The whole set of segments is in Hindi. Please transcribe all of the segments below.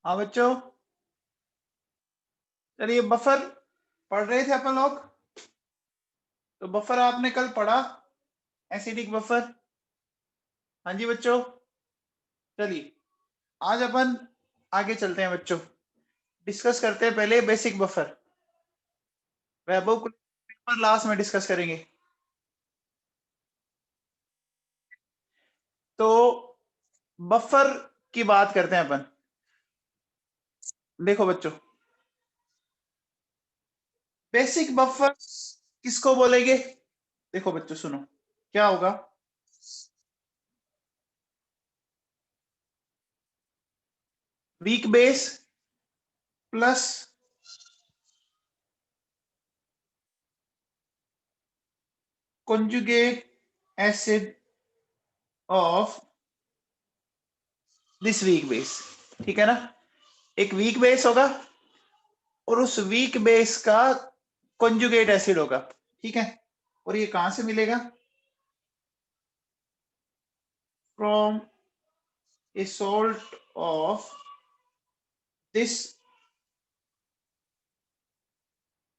हाँ बच्चों, चलिए बफर पढ़ रहे थे अपन लोग। तो बफर आपने कल पढ़ा, एसिडिक बफर। हाँ जी बच्चों, चलिए आज अपन आगे चलते हैं बच्चों, डिस्कस करते हैं पहले बेसिक बफर। वैभव को पेपर लास्ट में डिस्कस करेंगे। तो बफर की बात करते हैं अपन। देखो बच्चों, बेसिक बफर किसको बोलेंगे? देखो बच्चों सुनो, क्या होगा? Weak base plus conjugate acid of this weak base. ठीक है ना? एक वीक बेस होगा और उस वीक बेस का conjugate एसिड होगा। ठीक है? और ये कहां से मिलेगा? From A salt of this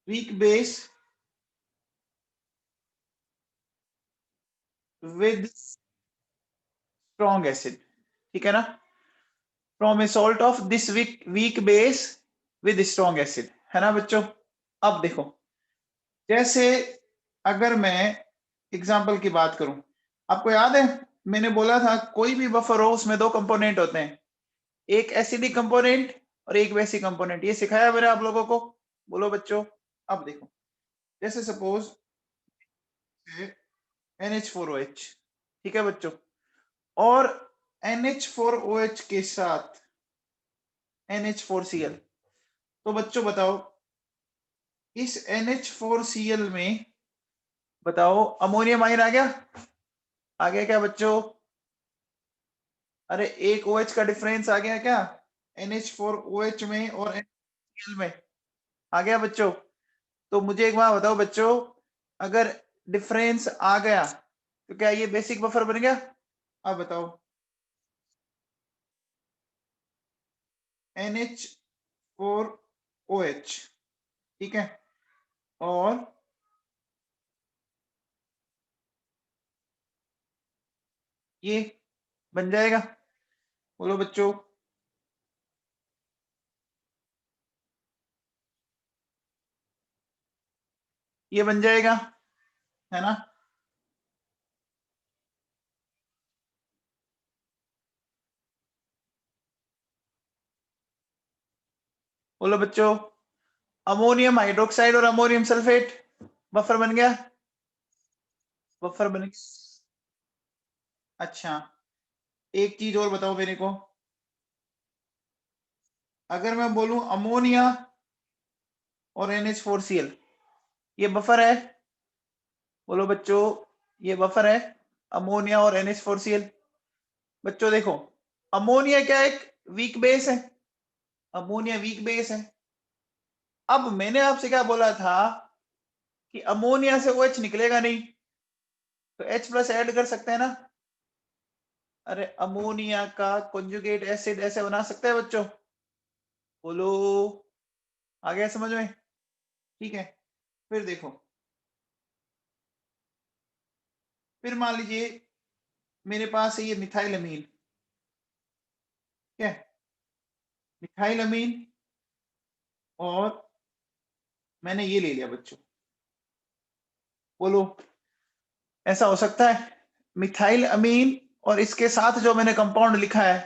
weak base with strong acid. ठीक है ना? From A salt of this weak base with strong acid, है ना बच्चों? अब देखो, जैसे अगर मैं एग्जाम्पल की बात करूं, आपको याद है मैंने बोला था कोई भी बफर हो उसमें दो कंपोनेंट होते हैं, एक एसिडिक कंपोनेंट और एक बेसिक कंपोनेंट। ये सिखाया मैंने आप लोगों को, बोलो बच्चों। अब देखो, जैसे सपोज NH4OH, ठीक है बच्चों, और NH4OH के साथ NH4Cl। तो बच्चों बताओ, इस NH4Cl में बताओ अमोनियम आयन आ गया? आ गया क्या बच्चों? अरे एक OH का डिफरेंस आ गया क्या NH4OH में और NaCl में? आ गया बच्चों? तो मुझे एक बार बताओ बच्चों, अगर डिफरेंस आ गया तो क्या ये बेसिक बफर बन गया? अब बताओ, NH4OH, ठीक है, और ये बन जाएगा? बोलो बच्चों। ये बन जाएगा, है ना? बोलो बच्चों, अमोनियम हाइड्रोक्साइड और अमोनियम सल्फेट बफर बन गया? बफर बन गया। अच्छा, एक चीज और बताओ मेरे को, अगर मैं बोलूं अमोनिया और NH4Cl, ये बफर है? बोलो बच्चों, ये बफर है, अमोनिया और NH4Cl। बच्चों देखो, अमोनिया क्या एक वीक बेस है, अमोनिया वीक बेस है। अब मैंने आपसे क्या बोला था कि अमोनिया से OH निकलेगा नहीं, तो H प्लस ऐड कर सकते हैं ना? अरे अमोनिया का कॉन्जुगेट एसिड ऐसे बना सकते हैं बच्चों? बोलो, आ गया समझ में? ठीक है, फिर देखो, फिर मान लीजिए मेरे पास है ये मिथाइल अमीन, ठीक है, मिथाइल अमीन, और मैंने ये ले लिया बच्चों। बोलो, ऐसा हो सकता है मिथाइल अमीन और इसके साथ जो मैंने कंपाउंड लिखा है,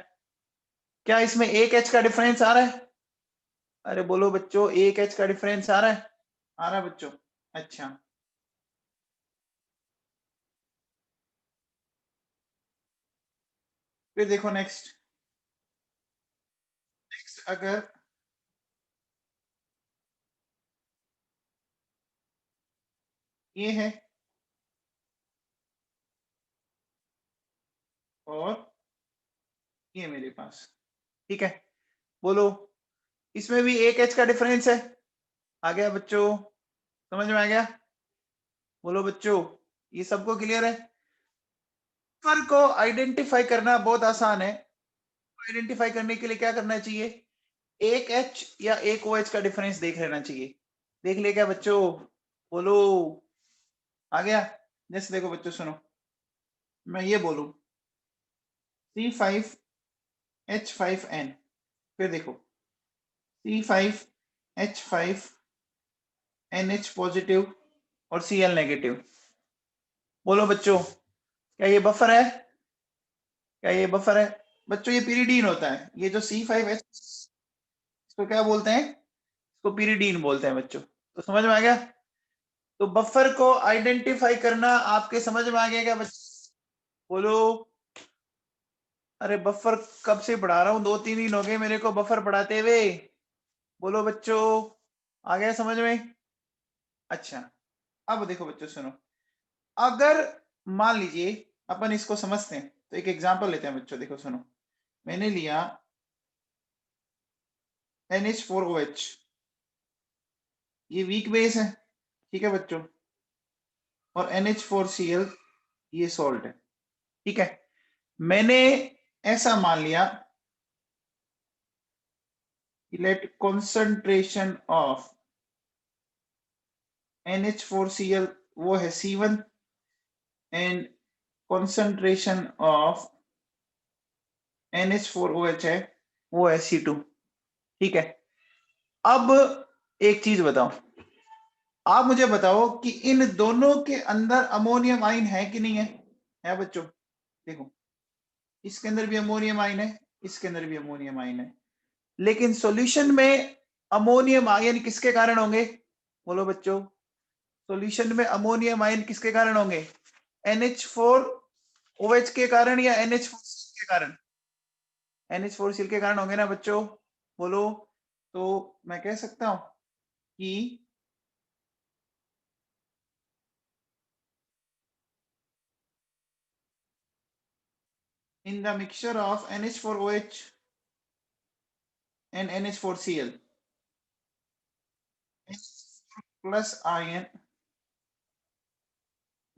क्या इसमें एक H का डिफरेंस आ रहा है? अरे बोलो बच्चों, एक H का डिफरेंस आ रहा है? आ रहा है बच्चों? अच्छा, फिर देखो नेक्स्ट, नेक्स्ट अगर ये है और ये मेरे पास, ठीक है, बोलो, इसमें भी एक H का डिफरेंस है। आ गया बच्चों? समझ में आ गया? बोलो बच्चों, ये सबको क्लियर है? बफर को आइडेंटिफाई करना बहुत आसान है। आइडेंटिफाई करने के लिए क्या करना चाहिए? एक H या एक OH का डिफरेंस देख लेना चाहिए। देख लिया क्या बच्चों? बोलो, आ गया? जैसे देखो बच्चों सुनो, मैं ये बोलूं C5H5N, फिर देखो C5H5NH पॉजिटिव और Cl नेगेटिव। बोलो बच्चों, क्या ये बफर है? क्या ये बफर है? बच्चों ये पीरिडीन होता है। ये जो C5H, इसको क्या बोलते हैं? इसको पीरिडीन बोलते हैं बच्चों। तो समझ में आ गया? तो बफर को आइडेंटिफाई करना आपके समझ में आ गया क्या बच्चों? बोलो। अरे बफर कब से पढ़ा रहा हूँ, 2-3 दिन हो गए मेरे को बफर पढ़ाते हुए। बोलो बच्चों, आ गया समझ में? अच्छा, अब देखो बच्चों सुनो, अगर मान लीजिए अपन इसको समझते हैं तो एक एग्जांपल लेते हैं बच्चों। देखो सुनो, मैंने लिया NH4OH, ये वीक बेस है, ठीक है बच्चों, और NH4Cl ये सॉल्ट है, ठीक है। मैंने ऐसा मान लिया कि लेट कंसंट्रेशन ऑफ NH4Cl वो है C1 and concentration of NH4OH है वो है C2, ठीक है। अब एक चीज बताओ, आप मुझे बताओ कि इन दोनों के अंदर अमोनियम आयन है कि नहीं है? है बच्चों? देखो, इसके अंदर भी अमोनियम आयन है, इसके अंदर भी अमोनियम आयन है, लेकिन सॉल्यूशन में अमोनियम आयन किसके कारण होंगे? बोलो बच्चों, सॉल्यूशन में अमोनियम आयन किसके कारण होंगे? NH4OH के कारण या NH4 के कारण? NH4 के कारण होंगे ना बच्चों? बोलो। तो मैं कह सकता हूं कि in the mixture of NH4OH and NH4Cl, plus ion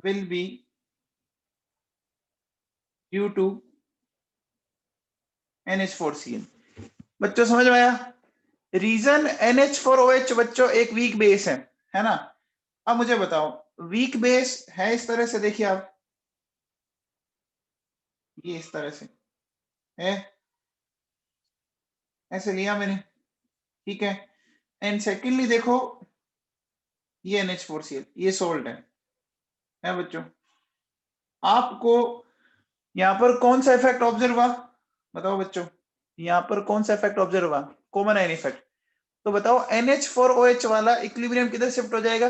will be due to NH4Cl। बच्चों समझ में आया? रीजन NH4OH बच्चों एक वीक बेस है ना? अब मुझे बताओ, वीक बेस है इस तरह से, देखिए आप, ये इस तरह से है, ऐसे लिया मैंने, ठीक है। एंड सेकेंडली देखो, ये NH4Cl ये सोल्ट है बच्चों। आपको यहां पर कौन सा इफेक्ट ऑब्जर्व हुआ? बताओ बच्चों, यहां पर कौन सा इफेक्ट ऑब्जर्व हुआ? Common ion effect. तो बताओ NH4OH वाला इक्विलिब्रियम किधर शिफ्ट हो जाएगा?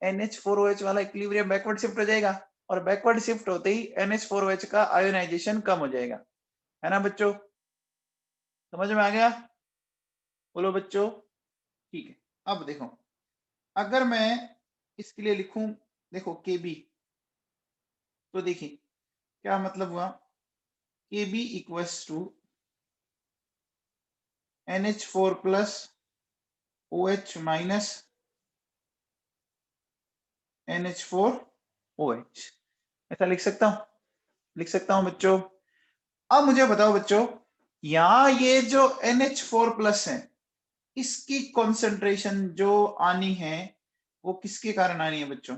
NH4OH वाला इक्विलिब्रियम बैकवर्ड शिफ्ट हो जाएगा, और बैकवर्ड शिफ्ट होते ही NH4OH का आयोनाइजेशन कम हो जाएगा, है ना बच्चों? समझ में आ गया? बोलो बच्चों, ठीक है। अब देखो, अगर मैं इसके लिए लिखूं, देखो KB, तो देखिए क्या मतलब हुआ, KB equals to NH4 plus OH minus NH4OH, ऐसा लिख सकता हूं बच्चों। अब मुझे बताओ बच्चों, यहां ये जो NH4 प्लस है, इसकी कॉन्सेंट्रेशन जो आनी है वो किसके कारण आनी है बच्चों?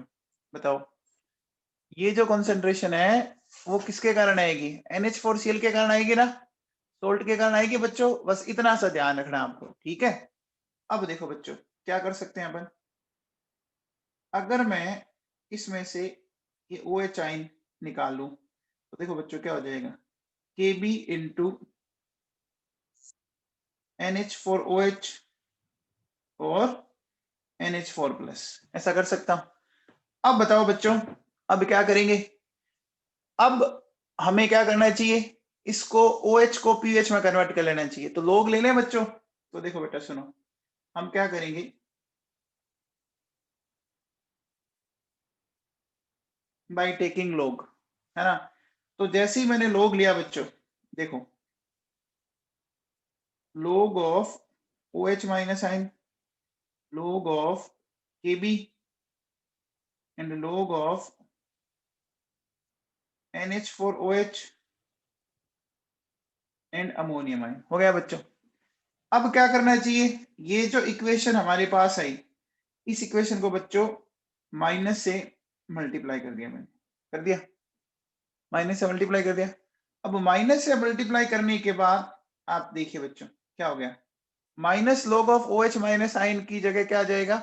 बताओ, ये जो कॉन्सेंट्रेशन है वो किसके कारण आएगी? NH4Cl के कारण आएगी ना? सोल्ट के कारण आएगी बच्चों, बस इतना सा ध्यान रखना आपको, ठीक है। अब देखो बच्चों, क्या कर सकते हैं अपन, अगर मैं इसमें से ये OH आयन निकाल लूं तो देखो बच्चों क्या हो जाएगा, KB इंटू NH4OH और NH4 प्लस, ऐसा कर सकता हूं। अब बताओ बच्चों, अब क्या करेंगे? अब हमें क्या करना चाहिए, इसको OH को पीएच में कन्वर्ट कर लेना चाहिए। तो लोग ले लें बच्चों। तो देखो बेटा सुनो, हम क्या करेंगे, बाय टेकिंग लोग, है ना? तो जैसे ही मैंने लोग लिया बच्चों, देखो, log of OH minus ion, log of KB and log of NH4OH and ammonium ion, हो गया बच्चों। अब क्या करना चाहिए, ये जो इक्वेशन हमारे पास आई, इस इक्वेशन को बच्चों माइनस से मल्टीप्लाई कर दिया मैंने, कर दिया, माइनस से मल्टीप्लाई कर दिया। अब माइनस से मल्टीप्लाई करने के बाद आप देखिए बच्चों क्या हो गया, minus log of O H minus ion की जगह क्या आ जाएगा,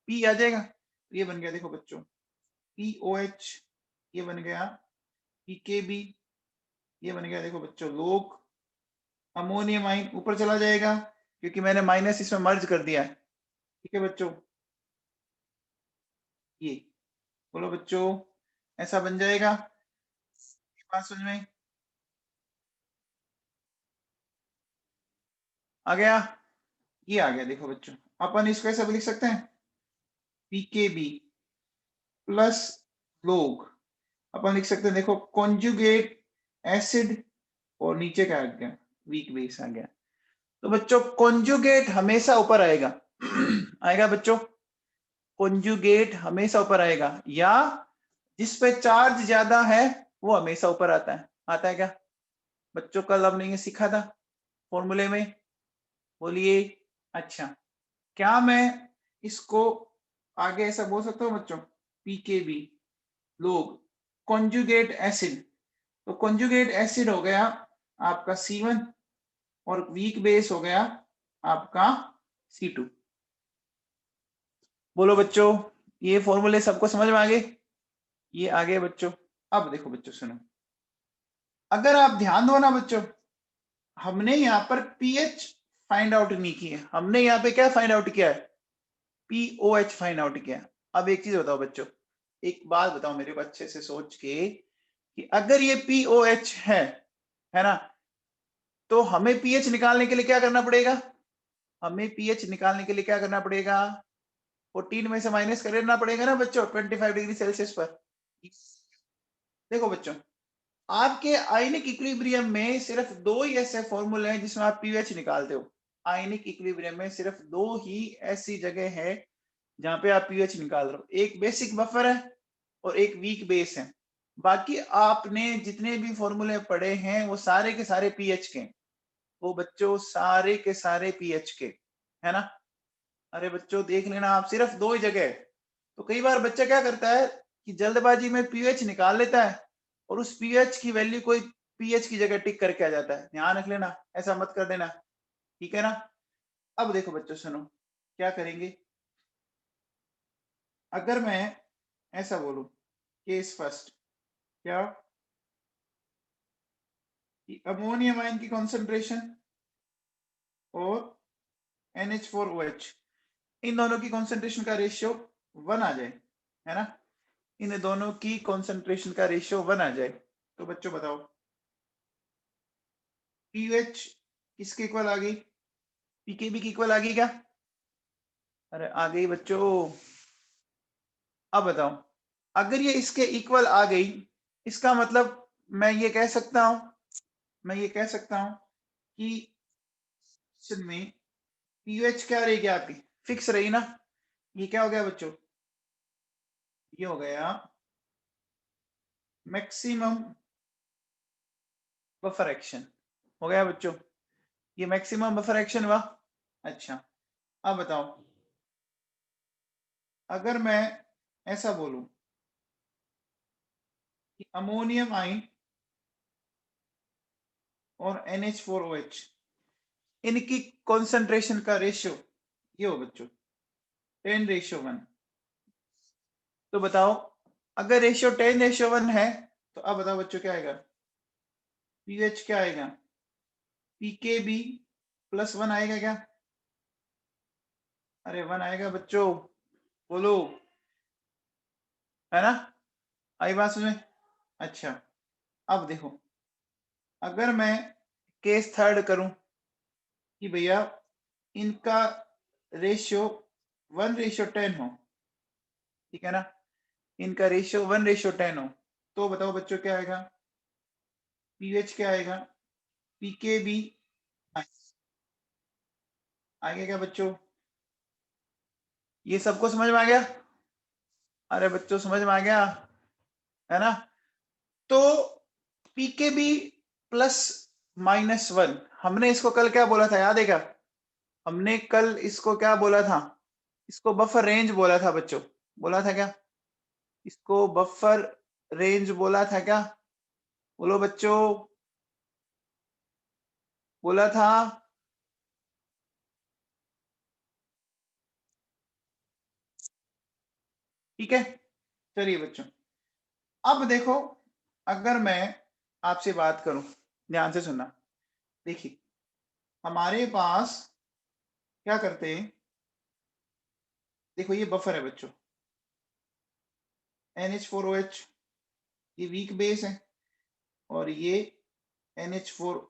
पी आ जाएगा। तो ये बन गया देखो बच्चों पी ओ एच, ये बन गया पी के बी, ये बन गया देखो बच्चों लोग अमोनियम आइन, ऊपर चला जाएगा क्योंकि मैंने माइनस इसमें मर्ज कर दिया है। ठीक है बच्चों, ये बोलो बच्चों ऐसा बन जाएगा, बात समझ में आ गया, ये आ गया देखो बच्चों। अपन इसको ऐसा भी लिख सकते हैं पीकेबी प्लस लोग, अपन लिख सकते हैं देखो कॉन्जुगेट एसिड, और नीचे क्या आ गया, वीक बेस आ गया। तो बच्चों कॉन्जुगेट हमेशा ऊपर आएगा आएगा बच्चों, कॉन्जुगेट हमेशा ऊपर आएगा, या जिस पे चार्ज ज्यादा है वो हमेशा ऊपर आता है, आता है क्या बच्चों, कल हमने ये सीखा था फॉर्मूले में, बोलिए। अच्छा, क्या मैं इसको आगे ऐसा बोल सकता हूँ बच्चों, पीकेबी लोग कॉन्जुगेट एसिड, तो कॉन्जुगेट एसिड हो गया आपका C1 और वीक बेस हो गया आपका C2। बोलो बच्चों ये फॉर्मूले सबको समझ में आ गए, ये आ गए बच्चों। अब देखो बच्चों सुनो, अगर आप ध्यान दो ना बच्चों, हमने यहाँ पर पीएच फाइंड आउट नहीं किया, हमने यहाँ पे क्या फाइंड आउट किया है, पीओएच फाइंड आउट किया। अब एक चीज बताओ बच्चों, एक बात बताओ मेरे को अच्छे से सोच के, कि अगर ये पीओएच है ना, तो हमें पीएच निकालने के लिए क्या करना पड़ेगा, हमें पीएच निकालने के लिए क्या करना पड़ेगा, 14 में से माइनस कर देना पड़ेगा ना बच्चों 25 डिग्री सेल्सियस पर। देखो बच्चों आपके आयनिक इक्विलिब्रियम में सिर्फ दो ही ऐसे फॉर्मूले हैं जिसमें आप पीएच निकालते हो, आयनिक इक्विलिब्रियम में सिर्फ दो ही ऐसी जगह है जहां पे आप पीएच निकाल रहे हो, एक बेसिक बफर है और एक वीक बेस है। बाकी आपने जितने भी फॉर्मूले पढ़े हैं वो सारे के सारे पीएच के, वो बच्चों सारे के सारे पीएच के, है ना। अरे बच्चों देख लेना आप, सिर्फ दो ही जगह है। तो कई बार बच्चा क्या करता है कि जल्दबाजी में पीएच निकाल लेता है और उस पीएच की वैल्यू कोई पीएच की जगह टिक करके आ जाता है, ध्यान रख लेना, ऐसा मत कर देना, ठीक है ना। अब देखो बच्चों सुनो क्या करेंगे, अगर मैं ऐसा बोलूं केस फर्स्ट, क्या कि अमोनियम आयन की कॉन्सेंट्रेशन और NH4OH, इन दोनों की कॉन्सेंट्रेशन का रेशियो 1 आ जाए, है ना, इन दोनों की कॉन्सेंट्रेशन का रेशियो 1 आ जाए, तो बच्चों बताओ पीएच किसके इक्वल आ गई, पीकेबी की इक्वल आ गई क्या, अरे आ गई बच्चों। अब बताओ अगर ये इसके इक्वल आ गई, इसका मतलब मैं ये कह सकता हूं, मैं ये कह सकता हूं कि में पीएच क्या रहेगी आपकी, फिक्स रही ना। ये क्या हो गया बच्चों, ये हो गया मैक्सिमम बफर एक्शन, हो गया बच्चों, ये मैक्सिमम बफर एक्शन हुआ। अच्छा अब बताओ अगर मैं ऐसा बोलूं कि अमोनियम आइन और NH4OH, इनकी कॉन्सेंट्रेशन का रेशियो ये हो बच्चों 10:1, तो बताओ अगर रेशियो 10:1 है तो अब बताओ बच्चों क्या आएगा, पीएच क्या आएगा, पीकेबी +1 आएगा क्या, अरे 1 आएगा बच्चों, बोलो, है ना, आई बात समझ में। अच्छा अब देखो अगर मैं केस थर्ड करूं कि भैया इनका रेशियो 1:10 हो, ठीक है ना, इनका रेशियो 1:10 हो, तो बताओ बच्चों क्या आएगा, पीएच क्या आएगा, पीकेबी आएगा क्या बच्चों, ये सबको समझ में आ गया, अरे बच्चों समझ में आ गया, है ना। तो पीकेबी +-1, हमने इसको कल क्या बोला था याद है क्या, हमने कल इसको क्या बोला था, इसको बफर रेंज बोला था बच्चों, बोला था क्या, इसको बफर रेंज बोला था क्या, बोलो बच्चों, बोला था। ठीक है, चलिए बच्चों, अब देखो, अगर मैं आपसे बात करूं, ध्यान से सुनना, देखिए हमारे पास क्या करते हैं, देखो ये बफर है बच्चों, NH4OH, ये वीक बेस है, और ये NH4,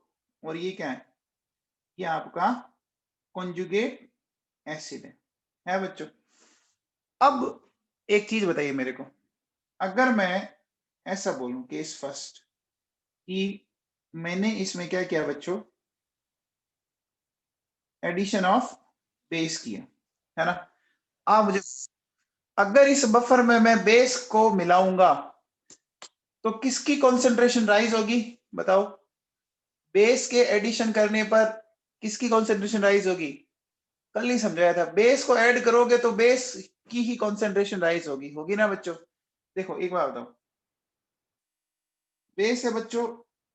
और ये क्या है, ये आपका कॉन्जुगेट एसिड है बच्चों। अब एक चीज बताइए मेरे को, अगर मैं ऐसा बोलूं केस फर्स्ट कि मैंने इसमें क्या किया बच्चों, एडिशन ऑफ बेस किया, है ना। आप मुझे, अगर इस बफर में मैं बेस को मिलाऊंगा तो किसकी कॉन्सेंट्रेशन राइज होगी, बताओ, बेस के एडिशन करने पर किसकी कॉन्सेंट्रेशन राइज होगी, कल नहीं समझाया था, बेस को ऐड करोगे तो बेस की ही कॉन्सेंट्रेशन राइज होगी, होगी ना बच्चों। देखो एक बार बताओ, बेस है बच्चों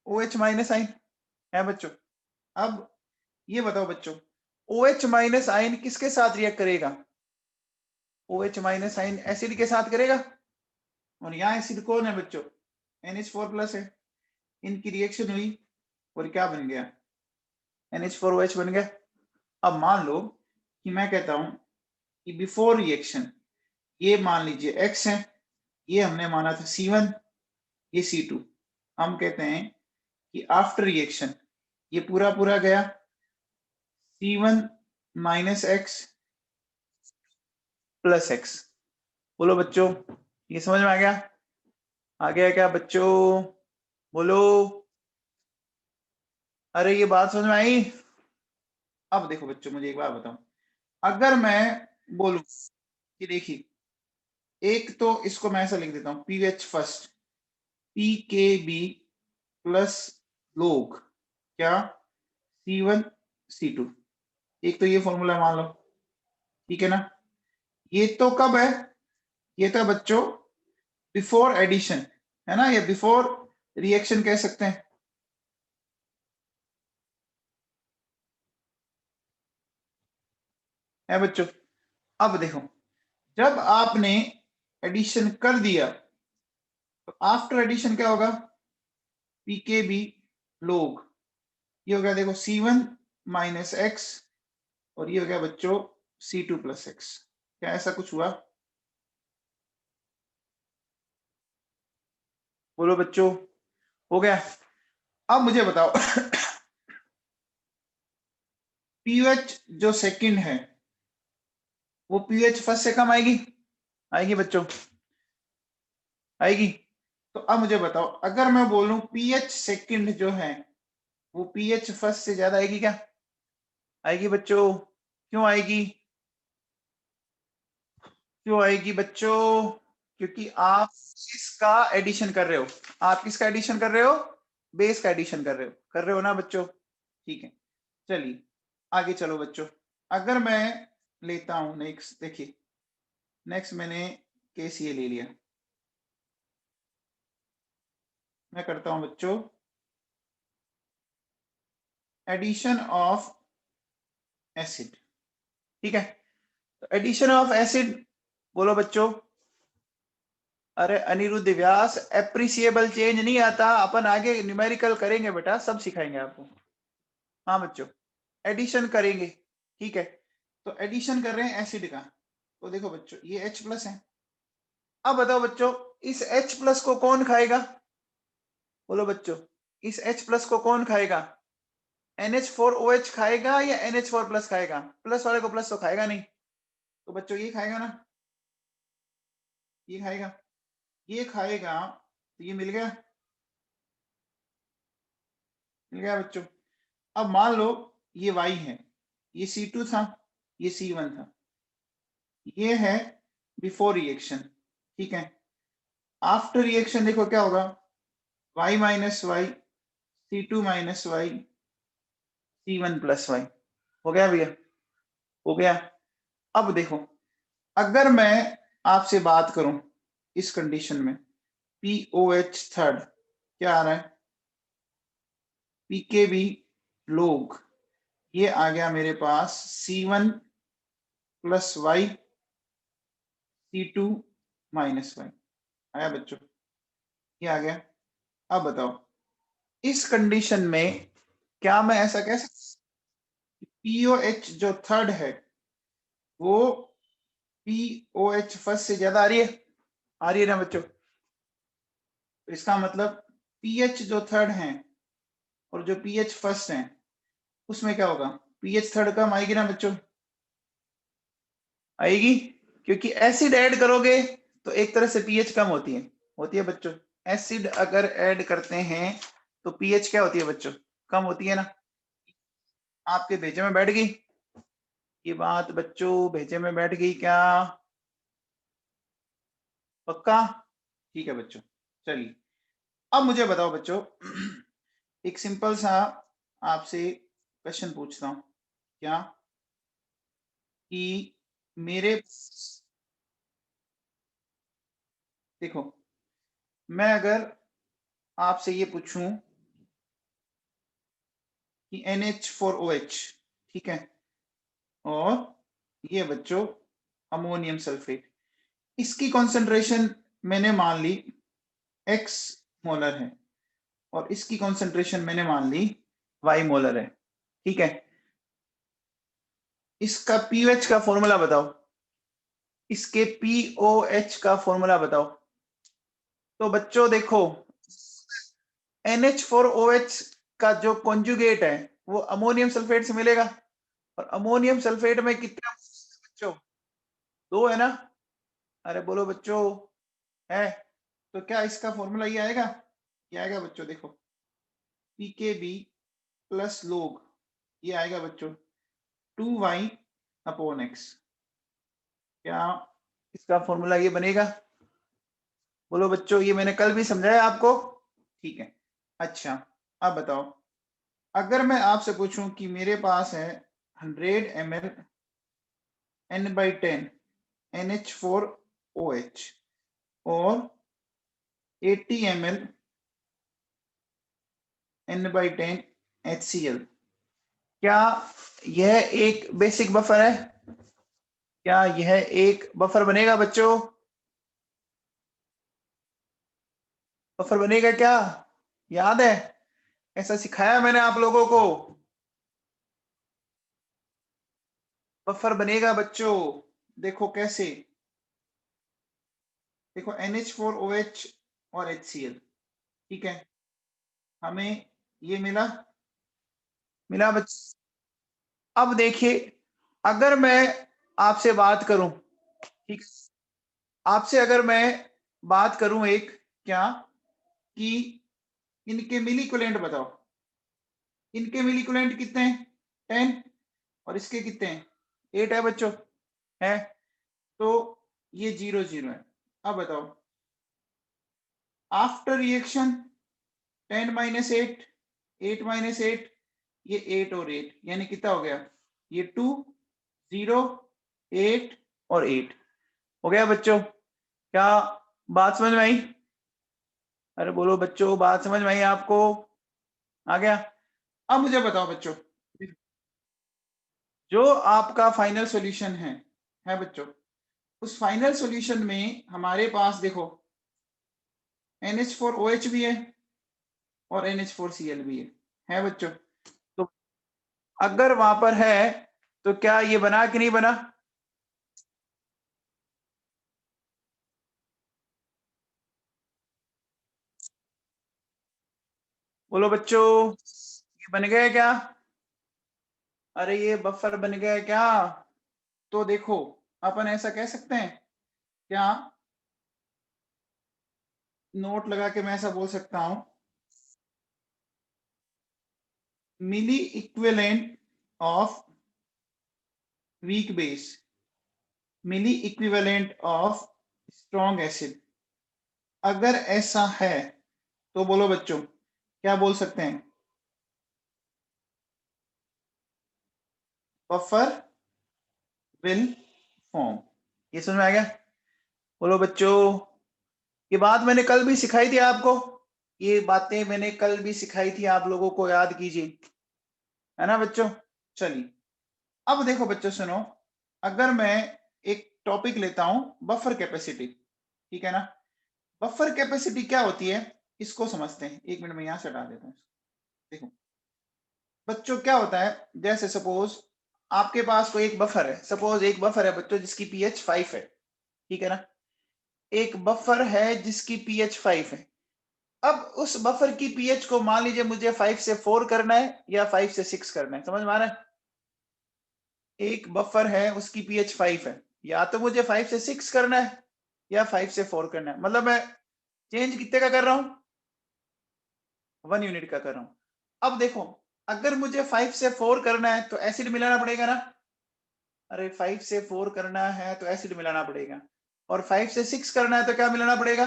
OH माइनस आइन, है बच्चों। अब ये बताओ बच्चों, OH माइनस आइन किसके साथ रिएक्ट करेगा, OH माइनस आइन एसिड के साथ करेगा, और यहाँ एसिड कौन है बच्चों, NH4 प्लस है, इनकी रिएक्शन हुई और क्या बन गया, NH4OH बन गया। अब मान लो कि मैं कहता हूं कि बिफोर रिएक्शन, ये मान लीजिए X है, ये हमने माना था C1, ये C2, हम कहते हैं कि आफ्टर रिएक्शन ये पूरा पूरा गया, C1 minus x plus x, बोलो बच्चों, ये समझ में आ गया क्या बच्चों, बोलो, अरे ये बात समझ में आई। अब देखो बच्चों, मुझे एक बात बताओ, अगर मैं बोलूं कि देखिए, एक तो इसको मैं ऐसा लिख देता हूं, pH first, PKB plus log क्या, C1 C2, एक तो ये फॉर्मूला मान लो, ठीक है ना। ये तो कब है, ये तो बच्चों बिफोर एडिशन, है ना, ये बिफोर रिएक्शन कह सकते हैं, है बच्चों। अब देखो, जब आपने एडिशन कर दिया तो आफ्टर एडिशन क्या होगा, PKB लोग, ये हो गया देखो C1 माइनस एक्स, और ये हो गया बच्चों C2 प्लस एक्स, क्या ऐसा कुछ हुआ, बोलो बच्चों, हो गया। अब मुझे बताओ पीएच जो सेकंड है वो पीएच फर्स्ट से कम आएगी, आएगी बच्चों, आएगी। तो अब मुझे बताओ, अगर मैं बोलूं पीएच सेकंड जो है वो पीएच फर्स्ट से ज्यादा आएगी क्या, आएगी बच्चों, क्यों आएगी, क्यों आएगी बच्चों, क्योंकि आप इसका एडिशन कर रहे हो, आप किसका एडिशन कर रहे हो, बेस का एडिशन कर रहे हो ना बच्चों, ठीक है। चलिए आगे चलो बच्चों, अगर मैं लेता हूं नेक्स्ट, देखिए नेक्स्ट मैंने केस ये ले लिया, मैं करता हूं बच्चों एडिशन ऑफ एसिड, ठीक है। तो एडिशन ऑफ एसिड, बोलो बच्चों, अरे अनिरुद्ध व्यास, एप्रिसिएबल चेंज नहीं आता, अपन आगे न्यूमेरिकल करेंगे बेटा, सब सिखाएंगे आपको। हाँ बच्चों, एडिशन करेंगे, ठीक है। तो एडिशन कर रहे हैं एसिड का, तो देखो बच्चों ये H प्लस है, अब बताओ बच्चों इस H प्लस को कौन खाएगा, बोलो बच्चों, इस H प्लस को कौन खाएगा, NH4OH खाएगा या NH4 प्लस खाएगा, प्लस वाले को प्लस तो खाएगा नहीं, तो बच्चों ये खाएगा ना, ये खाएगा, ये खाएगा, तो ये मिल गया बच्चों। अब मान लो ये Y है, ये C2 था, ये C1 था, ये है बिफोर रिएक्शन, ठीक है। आफ्टर रिएक्शन देखो क्या होगा, Y minus Y, C2 minus Y, C1 plus Y, हो गया भैया। हो गया। अब देखो, अगर मैं आपसे बात करूं इस कंडीशन में, POH थर्ड क्या आ रहा है, PKB लोग, ये आ गया मेरे पास C1 plus Y, C2 minus Y. आया बच्चों, ये आ गया। अब बताओ, इस कंडीशन में क्या मैं ऐसा कह सकता, POH जो थर्ड है वो POH फर्स्ट से ज्यादा आ रही है ना बच्चों। तो इसका मतलब पीएच जो थर्ड है और जो पीएच फर्स्ट है उसमें क्या होगा, पीएच थर्ड कम आएगी ना बच्चों, आएगी, क्योंकि एसिड ऐड करोगे तो एक तरह से पीएच कम होती है बच्चों। एसिड अगर ऐड करते हैं तो पीएच क्या होती है बच्चों, कम होती है ना। आपके भेजे में बैठ गई ये बात बच्चों, भेजे में बैठ गई क्या, पक्का? ठीक है बच्चों, चलिए अब मुझे बताओ बच्चों, एक सिंपल सा आपसे क्वेश्चन पूछता हूं, क्या कि मेरे, देखो मैं अगर आपसे ये पूछूं कि NH4OH, ठीक है, और ये बच्चों अमोनियम सल्फेट, इसकी कॉन्सेंट्रेशन मैंने मान ली x मोलर है और इसकी कॉन्सेंट्रेशन मैंने मान ली y मोलर है, ठीक है। इसका पीओएच का फॉर्मूला बताओ, इसके पीओएच का फॉर्मूला बताओ। तो बच्चों देखो, NH4OH का जो कॉन्जुगेट है वो अमोनियम सल्फेट से मिलेगा, और अमोनियम सल्फेट में कितना बच्चों, दो है ना। अरे बोलो बच्चों, है, तो क्या इसका फॉर्मूला ये आएगा, ये आएगा बच्चों, देखो PKB प्लस लोग, ये आएगा बच्चों 2y/x। क्या इसका फॉर्मूला ये बनेगा, बोलो बच्चों, ये मैंने कल भी समझाया आपको, ठीक है। अच्छा, अब बताओ, अगर मैं आपसे पूछूं कि मेरे पास है 100 ml N/10 NH4OH और 80 ml N/10 HCl, क्या यह एक बेसिक बफर है, क्या यह एक बफर बनेगा बच्चों, बफर बनेगा क्या, याद है, ऐसा सिखाया मैंने आप लोगों को, बफर बनेगा बच्चों। देखो कैसे, देखो NH4OH और HCl, ठीक है, हमें ये मिला, मिला बच्चों। अब देखिए, अगर मैं आपसे बात करूं, ठीक, आपसे अगर मैं बात करूं एक, क्या कि इनके मिलीक्वलेंट बताओ, इनके मिलीक्वलेंट कितने हैं 10 और इसके कितने हैं 8 है बच्चों, है, तो ये 0 0 है। अब बताओ, आफ्टर रिएक्शन 10 माइनस 8, 8 माइनस 8, ये 8 और 8 यानी कितना हो गया, ये 2 0 8 और 8 हो गया बच्चों। क्या बात समझ में आई, अरे बोलो बच्चों, बात समझ में आई आपको, आ गया। अब मुझे बताओ बच्चों, जो आपका फाइनल सॉल्यूशन है बच्चों, उस फाइनल सॉल्यूशन में हमारे पास देखो NH4OH भी है और NH4Cl भी है बच्चों। तो अगर वहां पर है तो क्या ये बना कि नहीं बना, बोलो बच्चों, ये बन गया क्या, अरे ये बफर बन गया क्या। तो देखो, अपन ऐसा कह सकते हैं, क्या नोट लगा के मैं ऐसा बोल सकता हूं, milliequivalent of weak base, milliequivalent of strong acid, अगर ऐसा है तो बोलो बच्चों क्या बोल सकते हैं, बफर विल फॉर्म। ये समझ में आ गया? बोलो बच्चों, ये बात मैंने कल भी सिखाई थी आपको, ये बातें मैंने कल भी सिखाई थी आप लोगों को, याद कीजिए, है ना बच्चों? चलिए अब देखो बच्चों सुनो, अगर मैं एक टॉपिक लेता हूं बफर कैपेसिटी, ठीक है ना? बफर कैपेसिटी क्या होती है इसको समझते हैं। एक मिनट में यहां से हटा देता हूं। देखो बच्चों क्या होता है, जैसे सपोज आपके पास कोई एक बफर है, सपोज एक बफर है बच्चों जिसकी पीएच 5 है, ठीक है ना? एक बफर है जिसकी पीएच 5 है। अब उस बफर की पीएच को मान लीजिए मुझे 5 से 4 करना है या 5 से 6 करना है, समझ में आ रहा है? एक बफर है उसकी पीएच 5 है, या तो मुझे 5 से 6 करना है या 5 से 4 करना है। मतलब मैं चेंज कितने का कर रहा हूं? 1 यूनिट का कर रहा हूं। अब देखो अगर मुझे 5 से 4 करना है तो एसिड मिलाना पड़ेगा ना? अरे 5 से 4 करना है तो एसिड मिलाना पड़ेगा, और 5 से 6 करना है तो क्या मिलाना पड़ेगा?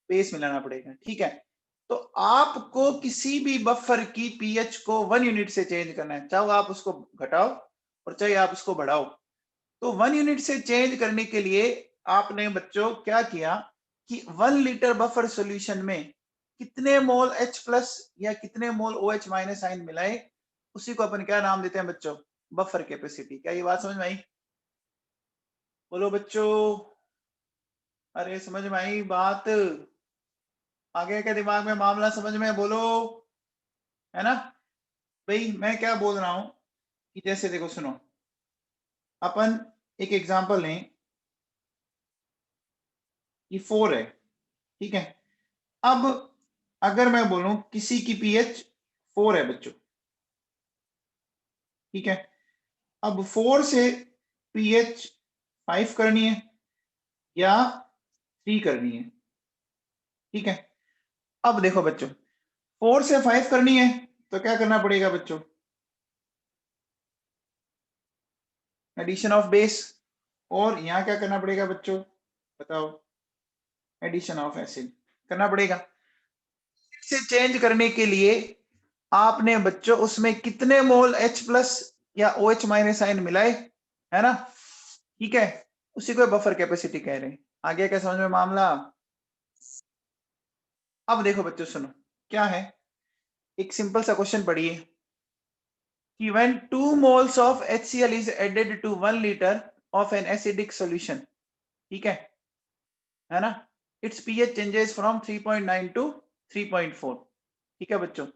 बेस मिलाना पड़ेगा, ठीक है? तो आपको किसी भी बफर की पीएच को 1 यूनिट से चेंज करना है, चाहे आप उसको घटाओ और चाहे आप उसको बढ़ाओ। तो 1 यूनिट से चेंज करने के लिए आपने बच्चों क्या किया कि 1 लीटर बफर सॉल्यूशन में कितने मोल H प्लस या कितने मोल OH माइनस आयन मिलाए, उसी को अपन क्या नाम देते हैं बच्चों? Buffer capacity. क्या ये बात समझ में आई? बोलो बच्चों, अरे समझ में आई बात? आगे के दिमाग में मामला समझ में? बोलो, है ना? भाई मैं क्या बोल रहा हूं कि जैसे देखो सुनो, अपन एक एग्जांपल लें कि 4 है, ठीक है? अब अगर मैं बोलूं किसी की पीएच 4 है बच्चों, ठीक है? अब 4 से पीएच 5 करनी है या 3 करनी है, ठीक है? अब देखो बच्चों 4 से 5 करनी है तो क्या करना पड़ेगा बच्चों? Addition of base. और यहां क्या करना पड़ेगा बच्चों? बताओ, एडिशन ऑफ एसिड करना पड़ेगा। से चेंज करने के लिए आपने बच्चों उसमें कितने मोल H प्लस या OH माइनस आयन मिलाए, है ना? ठीक है, उसी को बफर कैपेसिटी कह रहे हैं। आगे क्या समझ में मामला? अब देखो बच्चों सुनो, क्या है, एक सिंपल सा क्वेश्चन पढ़िए कि when 2 moles of HCl is added to 1 liter of an acidic solution, ठीक है ना? Its pH changes from 3.9 to 3.4, ठीक है बच्चों?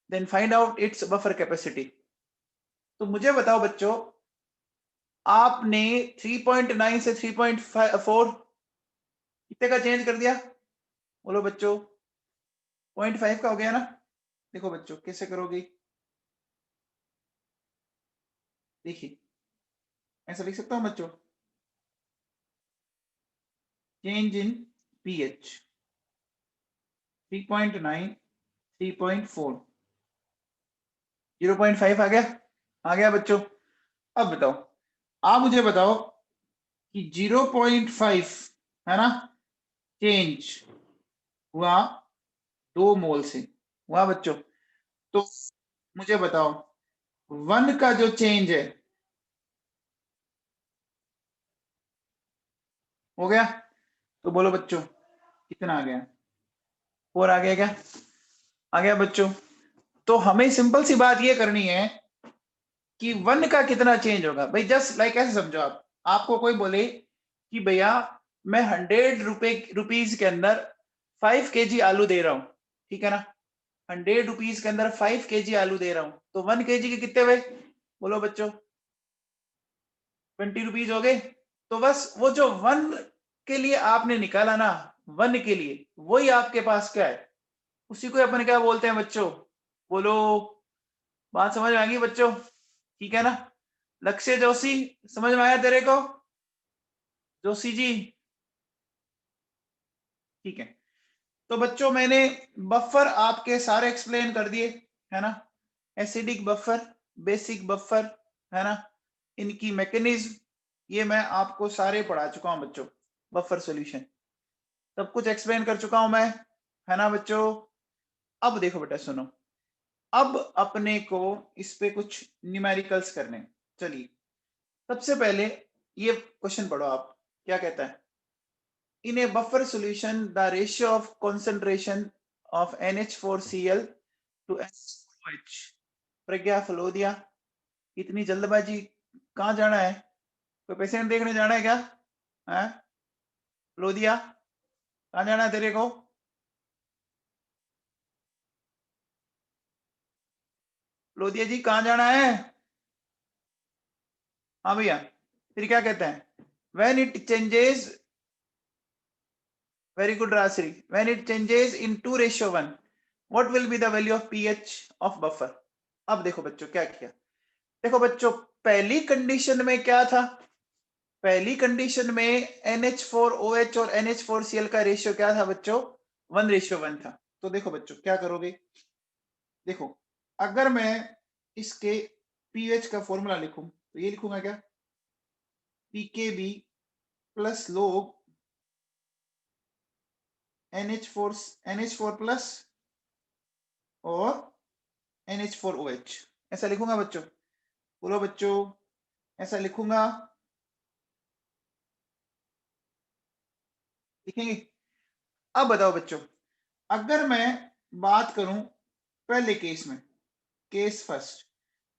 Then find out its buffer capacity। तो मुझे बताओ बच्चों, आपने 3.9 से 3.4 कितने का चेंज कर दिया? बोलो बच्चों, 0.5 का हो गया ना? देखो बच्चों कैसे करोगे, देखिए ऐसा लिख सकता हूं बच्चों, चेंज इन पीएच 3.9 3.4 0.5 आ गया? आ गया बच्चों? अब बताओ, आप मुझे बताओ कि 0.5 है ना चेंज हुआ 2 मोल से, हुआ बच्चों? तो मुझे बताओ 1 का जो चेंज है हो गया? तो बोलो बच्चों कितना आ गया? 4 आ गया क्या? आ गया बच्चों? तो हमें सिंपल सी बात ये करनी है कि 1 का कितना चेंज होगा। भाई जस्ट लाइक ऐसे समझो, आप, आपको कोई बोले कि भैया मैं 100 रुपीज के अंदर 5 kg आलू दे रहा हूं, ठीक है ना? 100 रुपीज के अंदर 5 kg आलू दे रहा हूं, तो 1 kg के कितने हुए? बोलो बच्चों, 20 रुपीज हो गए। तो बस वो जो 1 के लिए आपने निकाला ना, 1 के लिए, वही आपके पास क्या है, उसी को अपन क्या बोलते हैं बच्चों? बोलो, बात समझ में आ गई बच्चों? ठीक है ना? लक्ष्य जोशी, समझ में आया तेरे को? जोशी जी, ठीक है। तो बच्चों मैंने बफर आपके सारे एक्सप्लेन कर दिए, है ना? एसिडिक बफर, बेसिक बफर, है ना? इनकी मैकेनिज्म ये मैं आपको सारे पढ़ा चुका हूं बच्चों। बफर सॉल्यूशन सब कुछ एक्सप्लेन कर चुका हूं मैं, है ना बच्चों? अब देखो बेटा सुनो, अब अपने को इस पे कुछ न्यूमेरिकल्स करने, चलिए सबसे पहले ये क्वेश्चन पढ़ो आप, क्या कहता है? In a buffer solution the ratio of concentration of NH4Cl to NH4OH। Pragya, Phalodia, इतनी जल्दबाजी कहाँ जाना है? कोई पेशेंट देखने जाना है क्या? है फलोदिया, कहाँ जाना है तेरे को? फलोदिया जी, कहाँ जाना है? हाँ भैया, फिर क्या कहते हैं? When it changes, very good Rasri, when it changes in 2:1, what will be the value of pH of buffer? अब देखो बच्चों क्या किया। देखो बच्चों, पहली कंडीशन में क्या था? पहली कंडीशन में NH4OH और NH4Cl का रेशियो क्या था बच्चों? 1:1 था। तो देखो बच्चों क्या करोगे? देखो, अगर मैं इसके pH का फॉर्मूला लिखूं तो ये लिखूंगा क्या? pKb plus log NH4 plus और NH4OH, ऐसा लिखूंगा बच्चों? बोलो बच्चों, ऐसा लिखूंगा? लिखेंगे? अब बताओ बच्चों, अगर मैं बात करूं पहले केस में, केस फर्स्ट,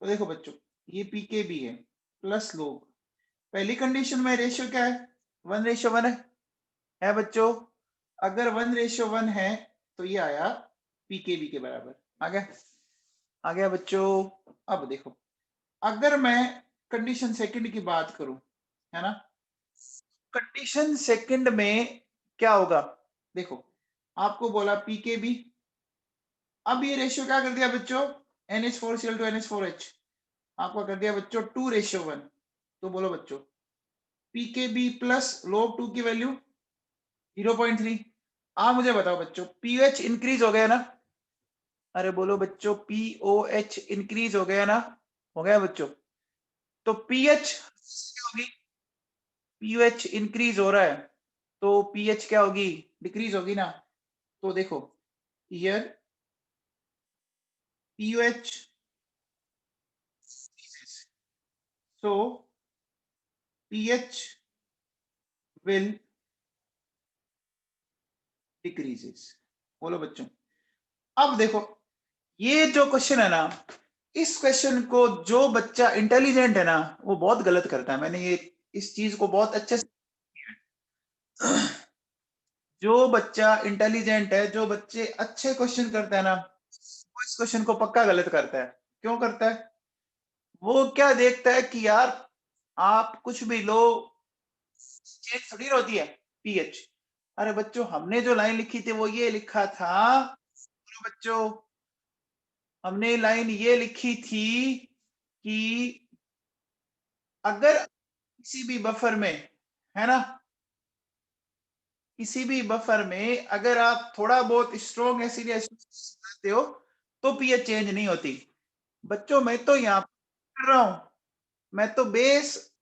तो देखो बच्चों ये pKb है प्लस लोग, पहली कंडीशन में रेशियो क्या है? 1:1 है बच्चों। अगर 1:1 है तो ये आया pKb के बराबर। आ गया बच्चों। अब देखो, अगर मैं कंडीशन सेकंड की बात करूं, है ना, कंडीशन सेकंड में क्या होगा? देखो, आपको बोला pKb, अब ये रेशियो क्या कर दिया बच्चों? NH4Cl टू NH4H आपका कर दिया बच्चों 2:1। तो बोलो बच्चों, pKb प्लस log 2 की वैल्यू 0.3। आप मुझे बताओ बच्चों, pH इंक्रीज हो गया ना? अरे बोलो बच्चों, POH इंक्रीज हो गया ना? हो गया बच्चों। तो pH क्या होगी? pH इंक्रीज हो रहा है तो pH क्या होगी? डिक्रीज होगी ना? तो देखो, here pH, so pH will decreases। बोलो बच्चों, अब देखो ये जो क्वेश्चन है ना, इस क्वेश्चन को जो बच्चा इंटेलिजेंट है ना वो बहुत गलत करता है। मैंने ये इस चीज को बहुत अच्छे से जो बच्चा इंटेलिजेंट है, जो बच्चे अच्छे क्वेश्चन करते हैं ना, वो इस क्वेश्चन को पक्का गलत करता है। क्यों करता है? वो क्या देखता है कि यार आप कुछ भी लो, चेंज थोड़ी होती है पीएच। अरे बच्चों, हमने जो लाइन लिखी थी वो ये लिखा था बच्चों, हमने लाइन ये लिखी थी कि अगर किसी भी बफर में, है ना, किसी भी बफर में अगर आप थोड़ा बहुत स्ट्रॉन्ग एसिड करते हो तो पीएच चेंज नहीं होती। बच्चों मैं तो यहाँ कर रहा हूं, मैं तो बेस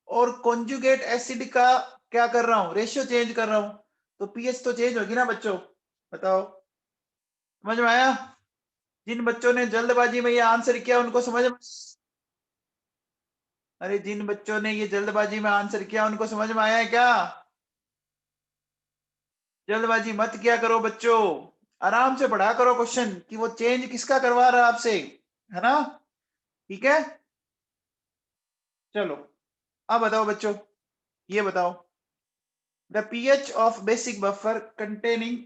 और कॉन्जुगेट एसिड का क्या कर रहा हूं? रेशियो चेंज कर रहा हूं, तो पीएच तो चेंज होगी ना बच्चों? बताओ, समझ में आया? जिन बच्चों ने जल्दबाजी में ये आंसर किया उनको समझ में, अरे जिन बच्चों ने ये जल्दबाजी में आंसर किया उनको समझ में आया है क्या? जल्दबाजी मत किया करो बच्चों, आराम से पढ़ा करो क्वेश्चन कि वो चेंज किसका करवा रहा है आपसे, है ना? ठीक है, चलो अब बताओ बच्चों, ये बताओ, the pH of basic buffer containing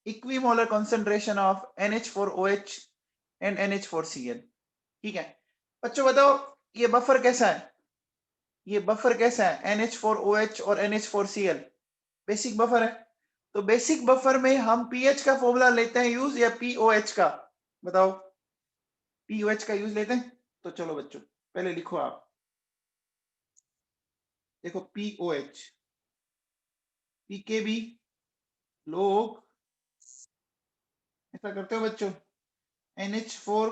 equimolar concentration of NH4OH and NH4Cl। ठीक है बच्चों, बताओ ये बफर कैसा है? ये बफर कैसा है? NH4OH और NH4Cl बेसिक बफर है। तो बेसिक बफर में हम pH का फॉर्मूला लेते हैं यूज या POH का? बताओ, POH का यूज लेते हैं? तो चलो बच्चों पहले लिखो आप, देखो POH, PKB लोग, ऐसा करते हो बच्चों, NH4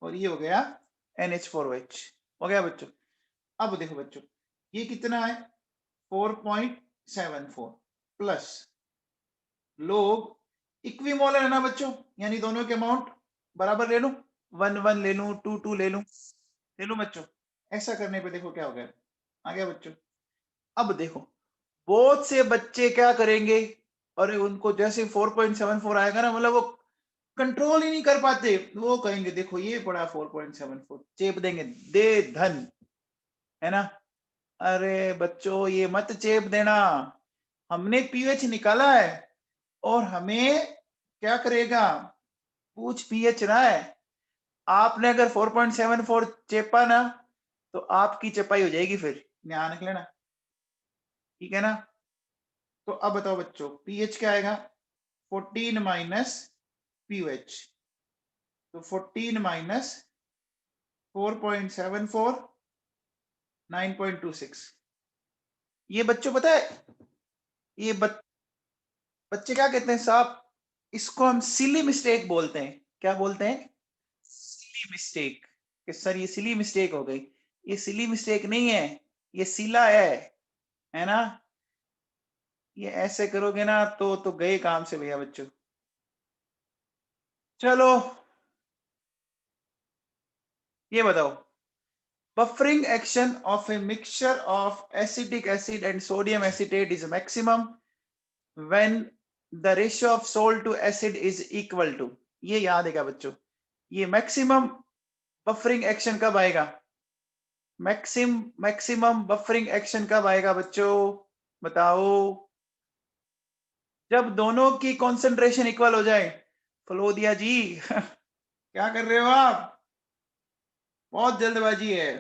और ये हो गया NH4OH, हो गया बच्चों। अब देखो बच्चों, ये कितना है? 4.74 प्लस लोग इक्विमोलर है ना बच्चों, यानी दोनों के अमाउंट बराबर ले लूं, 1 1 ले लूं, 2 2 ले लूं, ले लूं बच्चों? ऐसा करने पे देखो क्या हो गया, आ गया बच्चों। अब देखो बहुत से बच्चे क्या करेंगे, और उनको जैसे 4.74 आएगा ना, मतलब वो कंट्रोल ही नहीं कर पाते, वो कहेंगे देखो ये पड़ा 4.74, चेप देंगे, दे धन, है ना। अरे बच्चों ये मत चेप देना, हमने पीएच निकाला है और हमें क्या करेगा, पूछ पीएच रहा है। आपने अगर 4.74 चेपा ना तो आपकी चपाई हो जाएगी, फिर ध्यान रख लेना, ठीक है ना। तो अब बताओ बच्चों पीएच क्या आएगा, 14 माइनस पीएच, तो 14 माइनस 4.74 9.26। ये बच्चों पता है, ये बच्चे क्या कहते हैं साहब, इसको हम सिली मिस्टेक बोलते हैं। क्या बोलते हैं, सिली मिस्टेक, कि सर ये सिली मिस्टेक हो गई। ये सिली मिस्टेक नहीं है, ये सिला है ना। ये ऐसे करोगे ना तो गए काम से भैया बच्चों। चलो ये बताओ, buffering action of a mixture of acetic acid and sodium acetate is maximum when the ratio of salt to acid is equal to। ये याद है क्या बच्चों, ये मैक्सिमम बफरिंग एक्शन कब आएगा, मैक्सिमम बफरिंग एक्शन कब आएगा बच्चों, बताओ। जब दोनों की कॉन्सेंट्रेशन इक्वल हो जाए। फलोदिया जी क्या कर रहे हो आप, बहुत जल्दबाजी है।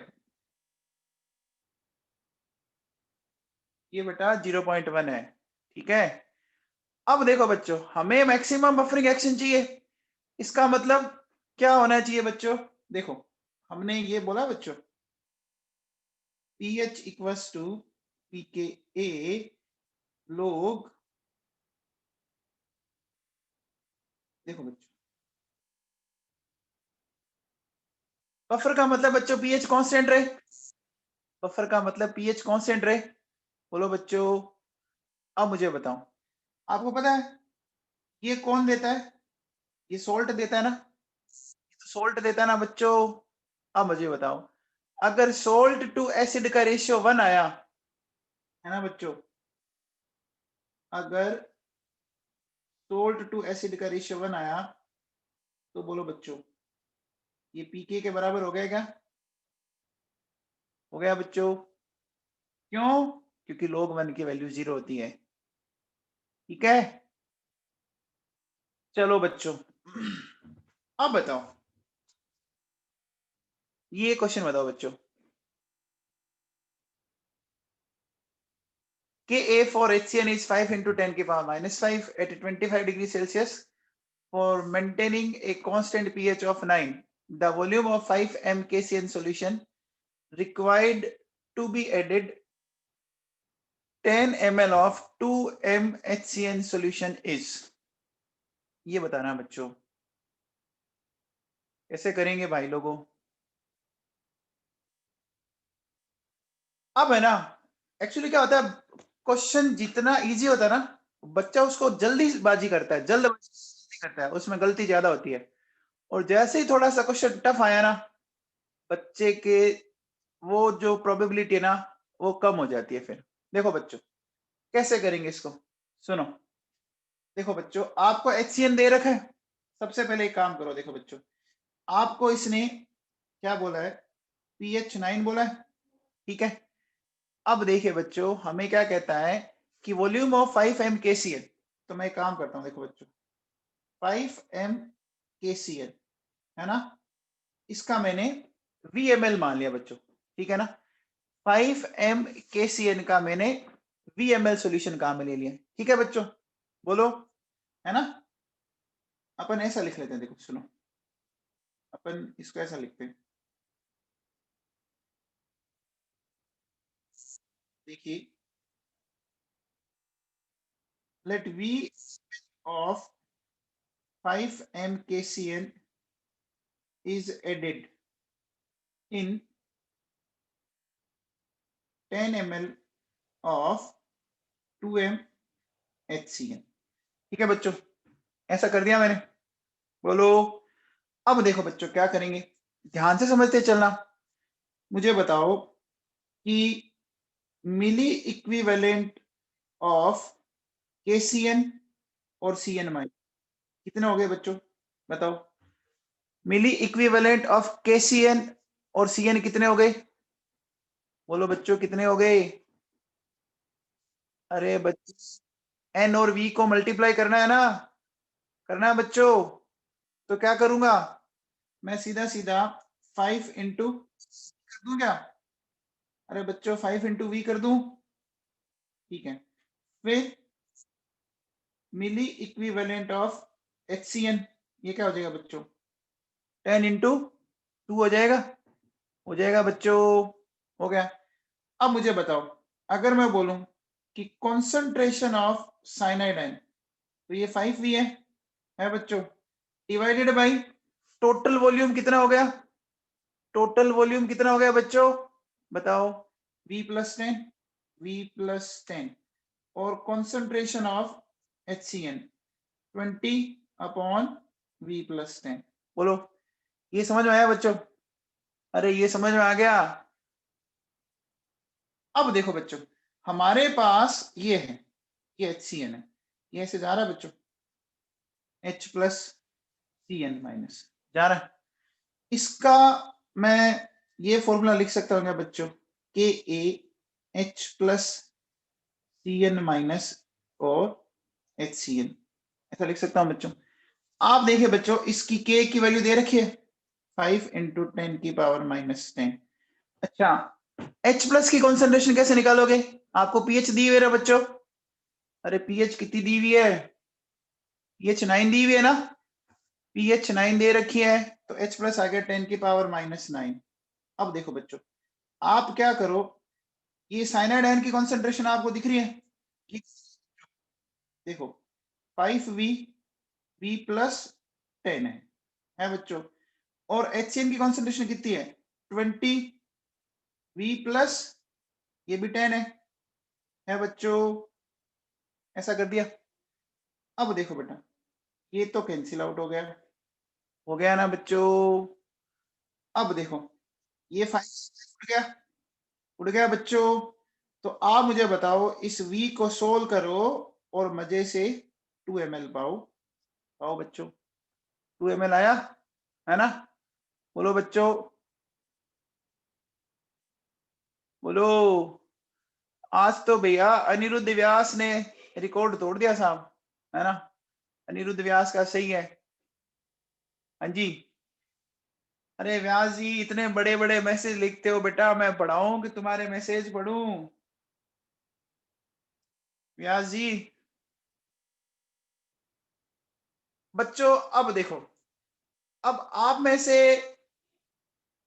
ये बेटा 0.1 है, ठीक है। अब देखो बच्चों हमें मैक्सिमम बफरिंग एक्शन चाहिए, इसका मतलब क्या होना चाहिए बच्चों, देखो हमने ये बोला बच्चों pH इक्वल्स टू pKa लोग, देखो बच्चों बफर का मतलब बच्चों पीएच कांस्टेंट रहे, बफर का मतलब पीएच कांस्टेंट रहे। बोलो बच्चों, अब मुझे बताओ, आपको पता है ये कौन देता है, ये सोल्ट देता है ना, सोल्ट देता है ना बच्चों। अब मुझे बताओ, अगर सोल्ट टू एसिड का रेशियो 1 आया, है ना बच्चों, अगर सोल्ट टू एसिड का रेशियो 1 आया, तो बोलो बच्चों ये पीके के बराबर हो गया क्या, हो गया बच्चों। क्यों, क्योंकि log 1 की वैल्यू 0 होती है, ठीक है। चलो बच्चों अब बताओ, ये क्वेश्चन बताओ बच्चों, Ka for HCN is 5 into 10 की power -5 at 25 degree Celsius for maintaining a constant pH of 9. The volume of 5 mKCN solution required to be added 10 ml of 2 mHCN solution is। ये बताना बच्चों, कैसे करेंगे भाई लोगों। अब है ना, एक्चुअली क्या होता है, क्वेश्चन जितना इजी होता है ना, बच्चा उसको जल्दीबाजी करता है, जल्दबाजी करता है, उसमें गलती ज्यादा होती है। और जैसे ही थोड़ा सा क्वेश्चन टफ आया ना, बच्चे के वो जो प्रोबेबिलिटी है ना वो कम हो जाती है। फिर देखो बच्चों कैसे करेंगे इसको, सुनो। देखो बच्चों आपको HCN दे रखा है, सबसे पहले एक काम करो, देखो बच्चों आपको इसने क्या बोला है, pH 9 बोला है, ठीक है। अब देखिए बच्चों हमें क्या कहता है कि वॉल्यूम ऑफ 5 mKCl, तो मैं एक काम करता हूं, देखो बच्चों 5 mKCl है ना, इसका मैंने VML मान लिया बच्चों, ठीक है ना। 5 mKCl का मैंने VML सॉल्यूशन काम में ले लिया, ठीक है बच्चों, बोलो, है ना। अपन ऐसा लिख लेते हैं, देखो सुनो, अपन इसको ऐसा लिखते हैं, देखिए late V of 5 mKCl is added in 10 ml of 2 mHCl, ठीक है बच्चों, ऐसा कर दिया मैंने, बोलो। अब देखो बच्चों क्या करेंगे, ध्यान से समझते चलना। मुझे बताओ कि मिली इक्विवेलेंट ऑफ KCN और CN- कितने हो गए बच्चों, बताओ। मिली इक्विवेलेंट ऑफ KCN और CN कितने हो गए, बोलो बच्चों कितने हो गए। अरे बच्चों N और V को मल्टीप्लाई करना है ना, करना है बच्चों। तो क्या करूंगा मैं, सीधा सीधा 5 इंटू कर दूं क्या, अरे बच्चों 5 इंटू V कर दूं, ठीक है। फिर मिली इक्विवेलेंट ऑफ HCN, ये क्या हो जाएगा बच्चों, 10 इंटू 2 हो जाएगा बच्चों, हो गया। अब मुझे बताओ, अगर मैं बोलूं कि कॉन्सेंट्रेशन ऑफ साइनाइड आयन, तो ये 5V है बच्चों, डिवाइडेड बाई टोटल वॉल्यूम कितना हो गया, टोटल वॉल्यूम कितना हो गया बच्चों, बताओ। V+10 और कॉन्सेंट्रेशन ऑफ HCN 20/V+10, बोलो ये समझ में आया बच्चों, अरे ये समझ में आ गया। अब देखो बच्चों, हमारे पास ये है, ये HCN है, ये ऐसे जा रहा है बच्चों, H+CN- जा रहा है। इसका मैं ये फॉर्मूला लिख सकता हूँ क्या बच्चों, KaH+CN- और HCN, ऐसा लिख सकता हूँ बच्चों। आप देखिए बच्चों, इसकी K की वैल्यू दे रखी है 5 इंटू 10⁻⁻10। अच्छा, H+ की कॉन्सेंट्रेशन कैसे निकालोगे, आपको पीएच दी हुई है बच्चों, अरे पीएच कितनी दी हुई है, पीएच 9 दी हुई है ना, पीएच 9 दे रखी है, तो H+ आ गया 10⁻⁹। अब देखो बच्चों, आप क्या करो, ये साइनाइड आयन की कॉन्सेंट्रेशन आपको दिख रही है, कि देखो 5V V+10 है बच्चों, और HCN की कॉन्सेंट्रेशन कितनी है 20V+, ये भी 10 है बच्चों, ऐसा कर दिया। अब देखो बेटा, ये तो कैंसिल आउट हो गया ना बच्चों। अब देखो, ये 5 उड़ गया बच्चों। तो आप मुझे बताओ, इस V को सोल्व करो और मजे से 2 ml पाओ, पाओ बच्चों, 2 ml आया है ना, बोलो बच्चों, बोलो। आज तो भैया अनिरुद्ध व्यास ने रिकॉर्ड तोड़ दिया साहब, है ना, अनिरुद्ध व्यास का सही है। हाँ जी, अरे व्यास जी इतने बड़े बड़े मैसेज लिखते हो बेटा, मैं पढ़ाऊं कि तुम्हारे मैसेज पढ़ूं, व्यास जी। बच्चों अब देखो, अब आप में से,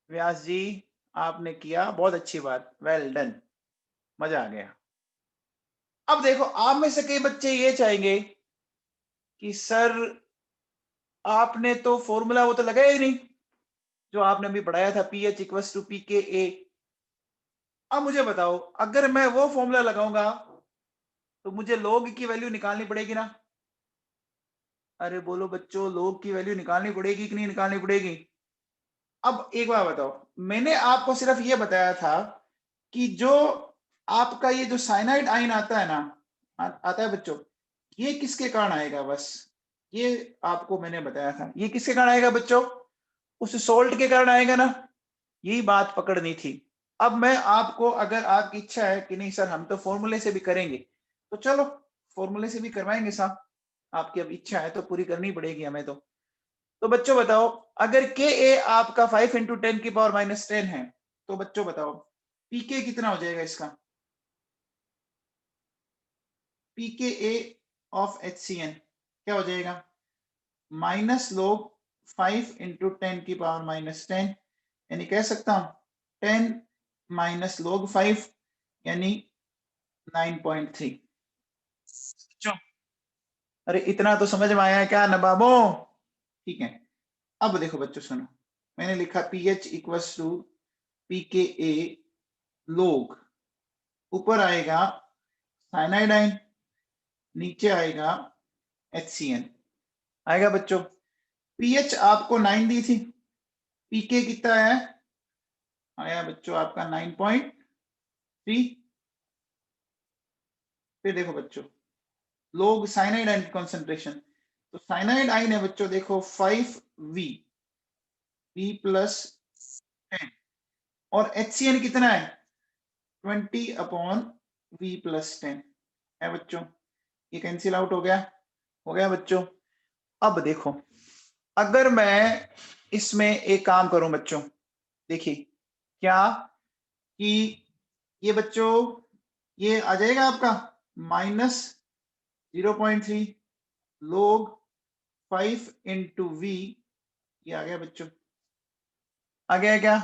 व्यास जी आपने किया बहुत अच्छी बात, वेल डन, मजा आ गया। अब देखो, आप में से कई बच्चे ये चाहेंगे कि सर आपने तो फॉर्मूला वो तो लगाया ही नहीं जो आपने अभी पढ़ाया था, PH=PKA। अब मुझे बताओ, अगर मैं वो फॉर्मूला लगाऊंगा तो मुझे लॉग की वैल्यू निकालनी पड़ेगी ना, अरे बोलो बच्चों, लॉग की वैल्यू निकालनी पड़ेगी कि नहीं निकालनी पड़ेगी। अब एक बार बताओ, मैंने आपको सिर्फ ये बताया था कि जो आपका ये जो साइनाइड आयन आता है ना, आता है बच्चों, ये किसके कारण आएगा, बस ये आपको मैंने बताया था, ये किसके कारण आएगा बच्चों, उस सोल्ट के कारण आएगा ना, यही बात पकड़नी थी। अब मैं आपको, अगर आपकी इच्छा है कि नहीं सर हम तो फॉर्मूले से भी करेंगे, तो चलो फॉर्मूले से भी करवाएंगे साहब, आपकी अब इच्छा है तो पूरी करनी पड़ेगी हमें तो बच्चों बताओ, अगर Ka आपका 5 इंटू 10⁻⁻10 है, तो बच्चों बताओ Pk कितना हो जाएगा इसका, Pka ऑफ HCN क्या हो जाएगा, -log 5 इंटू 10⁻⁻10, यानी कह सकता हूं 10 - log 5 यानी 9.3। अरे इतना तो समझ में आया क्या नवाबों, ठीक है। अब देखो बच्चों सुनो, मैंने लिखा PH=PKA log, ऊपर आएगा साइनाइड आयन, नीचे आएगा HCN, आएगा बच्चों। पीएच आपको 9 दी थी, पीके कितना है आया बच्चों आपका 9.3। फिर देखो बच्चों लोग साइनाइड आयन कॉन्सेंट्रेशन, तो साइनाइड आयन है बच्चों देखो 5V V+10 और HCN कितना है 20/V+10 है बच्चों। ये कैंसिल आउट हो गया बच्चों। अब देखो अगर मैं इसमें एक काम करूं बच्चों, देखिए क्या कि ये बच्चों ये आ जाएगा आपका -0.3 log 5 × V, ये आ गया बच्चों। आ गया क्या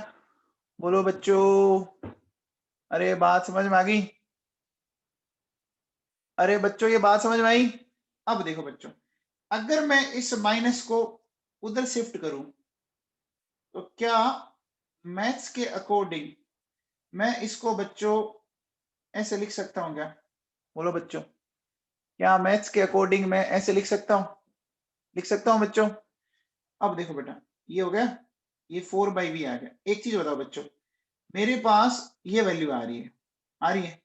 बोलो बच्चों? अरे बात समझ में आ गई? अरे बच्चों ये बात समझ में आई? अब देखो बच्चों अगर मैं इस माइनस को उधर शिफ्ट करूं तो क्या मैथ्स के अकॉर्डिंग मैं इसको बच्चों ऐसे लिख सकता हूं क्या? बोलो बच्चों क्या मैथ्स के अकॉर्डिंग मैं ऐसे लिख सकता हूं? लिख सकता हूं बच्चों? अब देखो बेटा ये हो गया, ये 4/V आ गया। एक चीज बताओ बच्चों, मेरे पास ये वैल्यू आ रही है।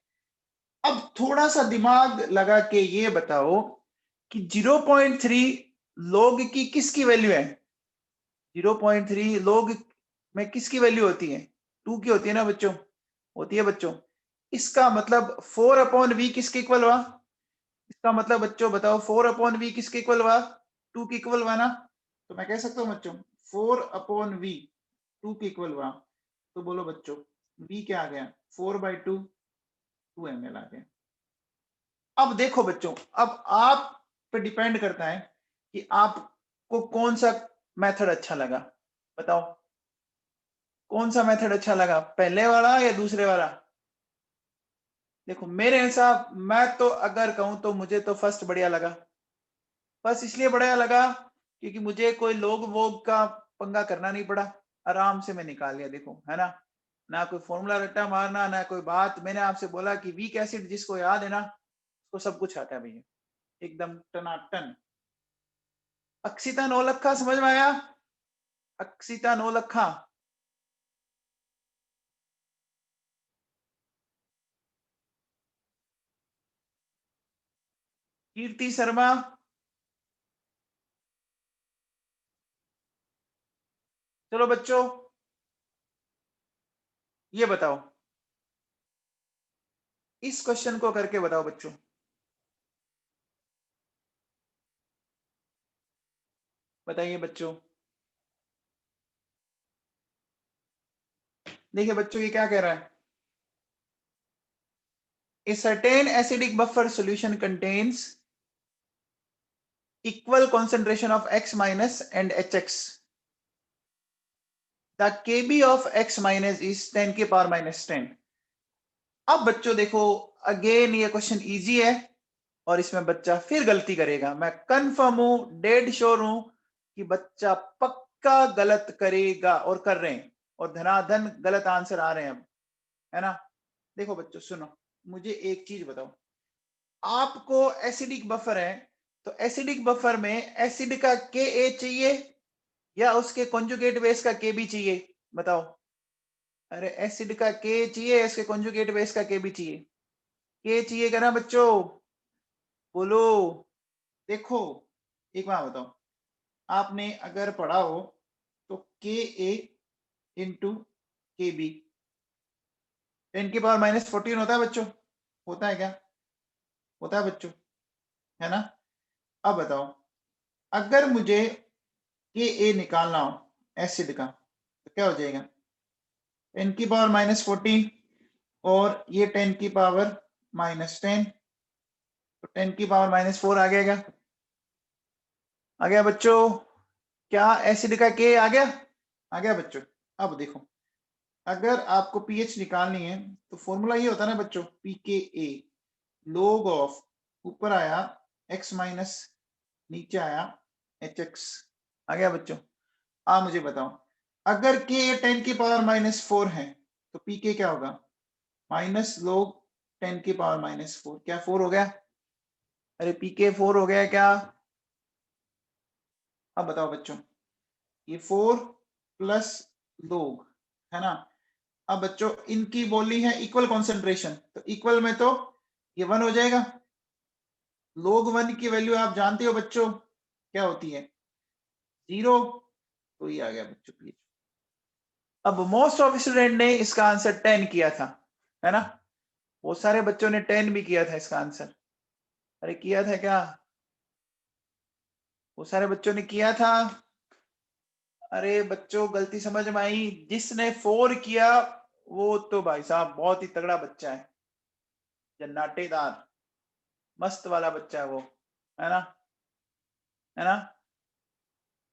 अब थोड़ा सा दिमाग लगा के ये बताओ कि 0.3 log की किसकी वैल्यू है? 0.3 log में किसकी वैल्यू होती है? 2 की होती है ना बच्चों, होती है बच्चों। इसका मतलब 4/V किसके इक्वल हुआ? इसका मतलब बच्चों बताओ 4/V किसके इक्वल हुआ? 2 के इक्वल हुआ ना। तो मैं कह सकता हूं बच्चों 4/V 2 के इक्वल हुआ। तो बोलो बच्चों V क्या आ गया 4/2 2 ml आ गया। अब देखो बच्चों अब आप पे डिपेंड करता है कि आपको कौन सा मेथड अच्छा लगा। बताओ कौन सा मेथड अच्छा लगा, पहले वाला या दूसरे वाला? देखो मेरे हिसाब मैं तो अगर कहूं तो मुझे तो फर्स्ट बढ़िया लगा। बस इसलिए बढ़िया लगा क्योंकि मुझे कोई लोग वोग का पंगा करना नहीं पड़ा, आराम से मैं निकाल लिया। देखो है ना, ना कोई फॉर्मूला रट्टा मारना ना कोई बात। मैंने आपसे बोला कि वीक एसिड जिसको याद है ना उसको सब कुछ आता है भैया, एकदम टनाटन। अक्षिता नौलखा समझ में आया? अक्षिता नौलखा कीर्ति शर्मा चलो बच्चों ये बताओ, इस क्वेश्चन को करके बताओ बच्चों। बताइए बच्चों। देखिए बच्चों ये क्या कह रहा है, A certain acidic buffer solution contains equal concentration of X minus and HX. The Kb of X minus is 10 की पावर -10। अब बच्चों देखो अगेन ये क्वेश्चन इजी है और इसमें बच्चा फिर गलती करेगा। मैं कंफर्म हूं, डेड श्योर हूं कि बच्चा पक्का गलत करेगा और कर रहे हैं और धनाधन गलत आंसर आ रहे हैं अब, है ना। देखो बच्चों सुनो, मुझे एक चीज बताओ, आपको एसिडिक बफर है तो एसिडिक बफर में एसिड का Ka चाहिए या उसके कॉन्जुगेट बेस का Kb चाहिए? बताओ। अरे एसिड का K चाहिए, इसके कॉन्जुगेट बेस का Kb चाहिए। K चाहिए क्या ना बच्चों? बोलो। देखो एक बात बताओ, आपने अगर पढ़ा हो तो Ka इंटू Kb 10 की पावर -14 होता है बच्चों, होता है क्या? होता है बच्चों, है ना। अब बताओ अगर मुझे Ka निकालना हो एसिड का तो क्या हो जाएगा 10 की पावर -14 और ये 10 की पावर -10, तो 10 की पावर -4 आ गया क्या? आ गया बच्चों? क्या एसिड का K आ गया? आ गया बच्चों। अब देखो अगर आपको पीएच निकालनी है तो फॉर्मूला ये होता है ना बच्चों, pKa log ऑफ ऊपर आया x माइनस नीचे आया hx। आ गया बच्चों? आप मुझे बताओ अगर K 10 की पावर -4 है तो pK क्या होगा माइनस log 10 की पावर -4। क्या 4 हो गया? अरे pK 4 हो गया क्या? अब बताओ बच्चों, ये 4 प्लस log है ना। अब बच्चों इनकी बोलनी है इक्वल कॉन्सेंट्रेशन, तो इक्वल में तो ये 1 हो जाएगा। log 1 की वैल्यू आप जानते हो बच्चों क्या होती है, 0, तो ये आ गया बच्चों प्लीज। अब मोस्ट ऑफ स्टूडेंट ने इसका आंसर 10 किया था, है ना, बहुत सारे बच्चों ने 10 भी किया था इसका आंसर। अरे किया था क्या, बहुत सारे बच्चों ने किया था। अरे बच्चों गलती समझ में आई, जिसने 4 किया वो तो भाई साहब बहुत ही तगड़ा बच्चा है, जन्नाटेदार, मस्त वाला बच्चा है वो, है ना, है ना।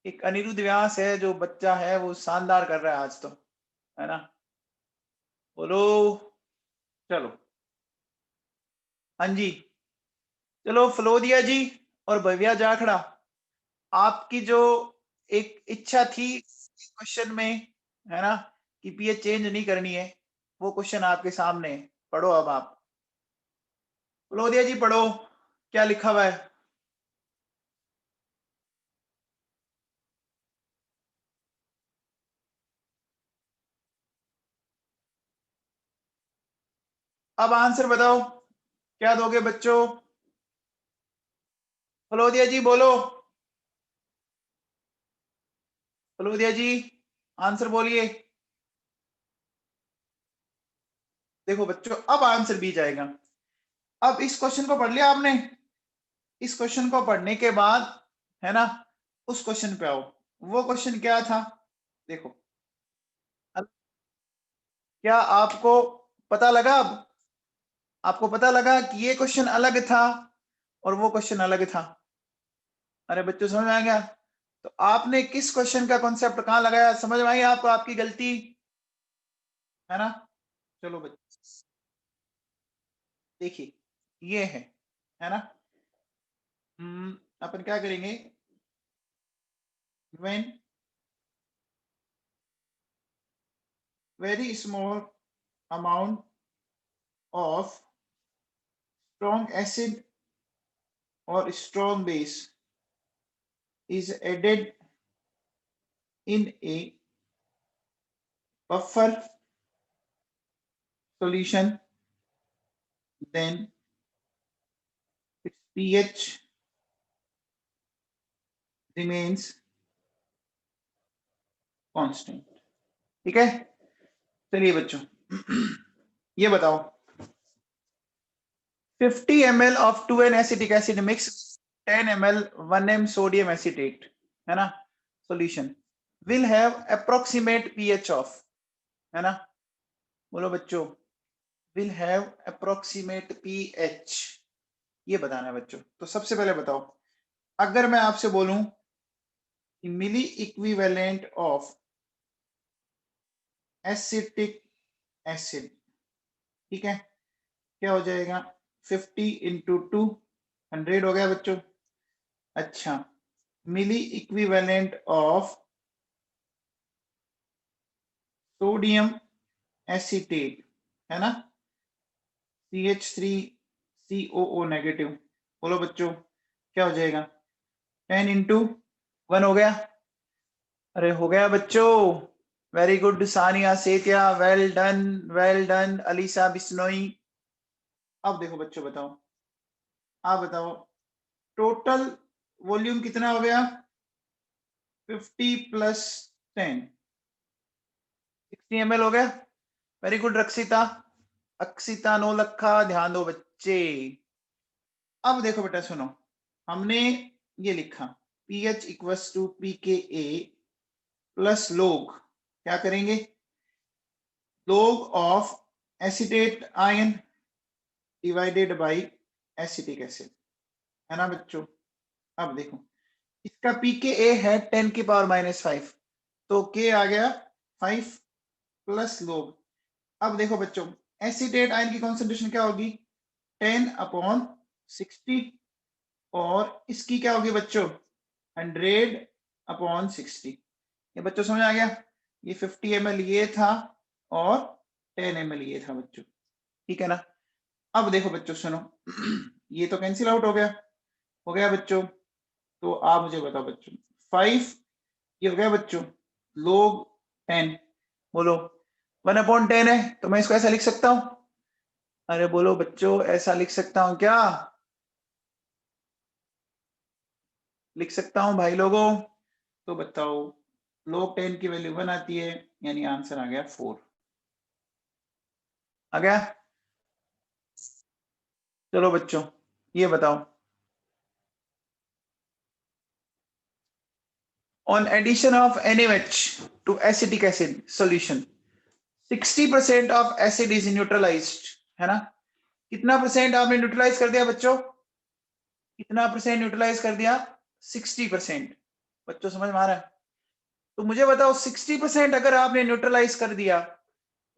एक अनिरुद्ध व्यास है जो बच्चा है वो शानदार कर रहा है आज तो, है ना। बोलो, चलो, हाँ जी, चलो फलोदिया जी और भव्या जाखड़ा, आपकी जो एक इच्छा थी क्वेश्चन में, है ना, कि पीएच चेंज नहीं करनी है, वो क्वेश्चन आपके सामने है। पढ़ो अब आप, फलोदिया जी पढ़ो, क्या लिखा हुआ है। अब आंसर बताओ, क्या दोगे बच्चों, फलोदिया जी बोलो, फलोदिया जी आंसर बोलिए। देखो बच्चों अब आंसर भी जाएगा। अब इस क्वेश्चन को पढ़ लिया आपने, इस क्वेश्चन को पढ़ने के बाद, है ना, उस क्वेश्चन पे आओ। वो क्वेश्चन क्या था, देखो, क्या आपको पता लगा, अब आपको पता लगा कि ये क्वेश्चन अलग था और वो क्वेश्चन अलग था। अरे बच्चों समझ में आ गया, तो आपने किस क्वेश्चन का कॉन्सेप्ट कहां लगाया, समझ में आई आपको आपकी गलती, है ना। चलो बच्चों देखिए, ये है ना। अपन क्या करेंगे, when very small amount of strong acid or strong base is added in a buffer solution, then its pH remains constant। ठीक है, चलिए बच्चों ये बताओ, 50 ml of 2N acetic acid mix 10 ml 1M sodium acetate, है ना, solution will have approximate pH of, है ना, बोलो बच्चों, will have approximate pH, ये बताना है बच्चों। तो सबसे पहले बताओ, अगर मैं आपसे बोलूं मिली इक्विवेलेंट ऑफ एसिटिक एसिड, ठीक है, क्या हो जाएगा, 50 इंटू 2 100 हो गया बच्चों। अच्छा, मिली इक्विवेलेंट ऑफ सोडियम एसिटेट, है ना, CH3COO नेगेटिव, बोलो बच्चों क्या हो जाएगा, 10 इंटू 1 हो गया। अरे हो गया बच्चों, very good Sania Setia, well done Alisa Bishnoi. अब देखो बच्चों बताओ, आप बताओ टोटल वॉल्यूम कितना हो गया, 50 प्लस 10 60 ml हो गया। वेरी गुड रक्षिता, अक्षिता नो लखा, ध्यान दो बच्चे। अब देखो बेटा सुनो, हमने ये लिखा pH equals to pKa plus log, क्या करेंगे, log of acetate ion divided by acetic acid, है ना बच्चों। अब देखो इसका pKa है 10 की पावर -5, तो K आ गया 5 प्लस लोग। अब देखो बच्चों एसिटेट आयन की कॉन्सेंट्रेशन क्या होगी, 10/60, और इसकी क्या होगी बच्चों, 100/60। ये बच्चों समझ आ गया, ये 50 ml ये था और 10 ml ये था बच्चों, ठीक है ना। अब देखो बच्चों सुनो ये तो कैंसिल आउट हो गया बच्चों। तो आप मुझे बताओ बच्चों, 5 ये हो गया बच्चों, लोग 10, बोलो 1/10 है, तो मैं इसको ऐसा लिख सकता हूं? अरे बोलो बच्चों, ऐसा लिख सकता हूं क्या? लिख सकता हूं भाई लोगों? तो बताओ, log 10 की वैल्यू 1 आती है, यानी आंसर आ गया 4। आ गया? चलो बच्चों, ये बताओ, on addition of NaOH to acetic acid solution 60% of acid is neutralized, है ना? कितना परसेंट आपने न्यूट्रलाइज कर दिया बच्चों? कितना परसेंट न्यूट्रलाइज कर दिया? 60%। बच्चों समझ में आ रहा है? तो मुझे बताओ 60% अगर आपने न्यूट्रलाइज कर दिया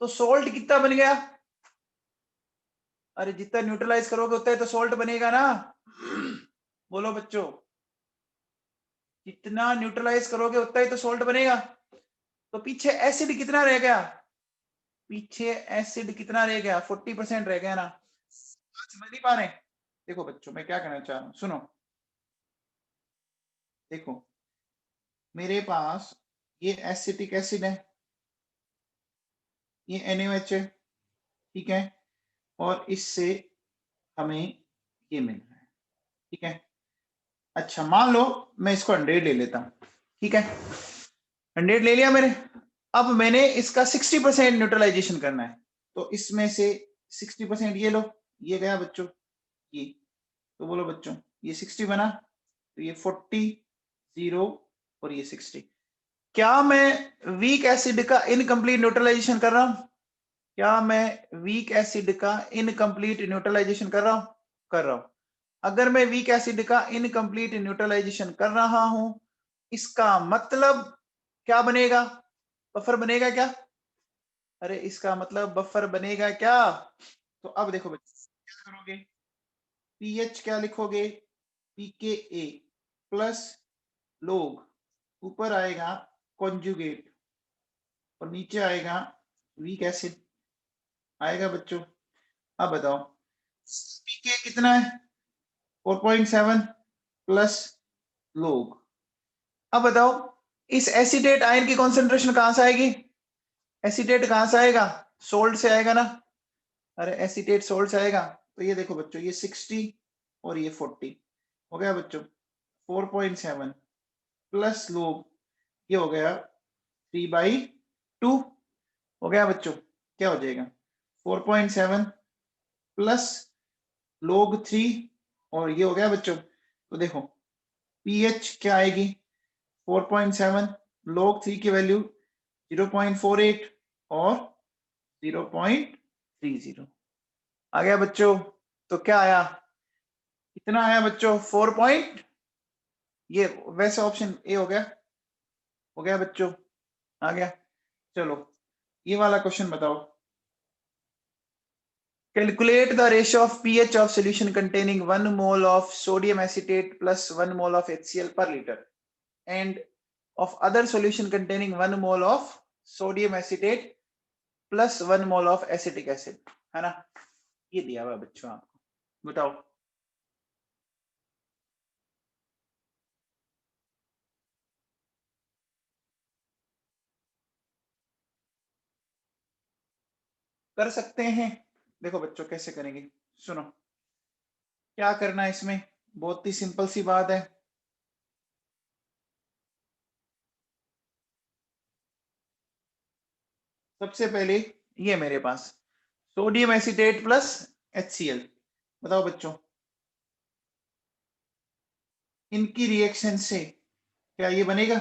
तो सोल्ट कितना बन गया? अरे जितना न्यूट्रलाइज करोगे उतना ही तो सोल्ट बनेगा ना। बोलो बच्चों, जितना न्यूट्रलाइज करोगे उतना ही तो सोल्ट बनेगा। तो पीछे एसिड कितना रह गया? पीछे एसिड कितना रह गया? 40% रह गया ना। समझ नहीं पा रहे? देखो बच्चों, मैं क्या कहना चाह रहा हूं, सुनो। देखो, मेरे पास ये एसिटिक एसिड है, ये NaOH है, ठीक है, और इससे हमें ये मिल रहा है, ठीक है। अच्छा, मान लो मैं इसको 100 ले लेता हूं, ठीक है, 100 ले लिया मैंने। अब मैंने इसका 60% न्यूट्रलाइजेशन करना है, तो इसमें से 60% ये लो, ये गया बच्चों, ये। तो बोलो बच्चों, ये 60 बना, तो ये 40, 0 और ये 60। क्या मैं वीक एसिड का इनकम्प्लीट न्यूट्रलाइजेशन कर रहा हूं? क्या मैं वीक एसिड का इनकम्प्लीट न्यूट्रलाइजेशन कर रहा हूं? कर रहा हूं। अगर मैं वीक एसिड का इनकम्प्लीट न्यूट्रलाइजेशन कर रहा हूं, इसका मतलब क्या बनेगा? बफर बनेगा क्या? अरे इसका मतलब बफर बनेगा क्या? तो अब देखो बच्चे, क्या करोगे? पीएच क्या लिखोगे? pKa प्लस लोग, ऊपर आएगा कॉन्जुगेट और नीचे आएगा वीक एसिड, आएगा बच्चों। अब बताओ, पीके कितना है? 4.7 प्लस लोग। अब बताओ, इस एसिटेट आयन की कॉन्सेंट्रेशन कहां से आएगी? एसिटेट कहां से आएगा? सोल्ट से आएगा ना। अरे एसिटेट सोल्ट से आएगा, तो ये देखो बच्चों, ये 60 और ये 40 हो गया बच्चों। 4.7 प्लस लोग, ये हो गया 3/2 हो गया बच्चों। क्या हो जाएगा? 4.7 प्लस log 3 और ये हो गया बच्चों। तो देखो पीएच क्या आएगी? 4.7, log 3 की वैल्यू 0.48 और 0.30 आ गया बच्चों। तो क्या आया? कितना आया बच्चों? 4 पॉइंट, ये वैसे ऑप्शन ए हो गया। हो गया बच्चों, आ गया। चलो ये वाला क्वेश्चन बताओ। Calculate the ratio of pH of solution containing 1 mole of sodium acetate plus 1 mole of HCl per liter and of other solution containing 1 mole of sodium acetate plus 1 mole of acetic acid, है ना? ये दिया हुआ बच्चों आपको, बताओ। कर सकते हैं। देखो बच्चों कैसे करेंगे, सुनो। क्या करना है इसमें? बहुत ही सिंपल सी बात है। सबसे पहले ये मेरे पास सोडियम एसिटेट प्लस HCl, बताओ बच्चों, इनकी रिएक्शन से क्या ये बनेगा?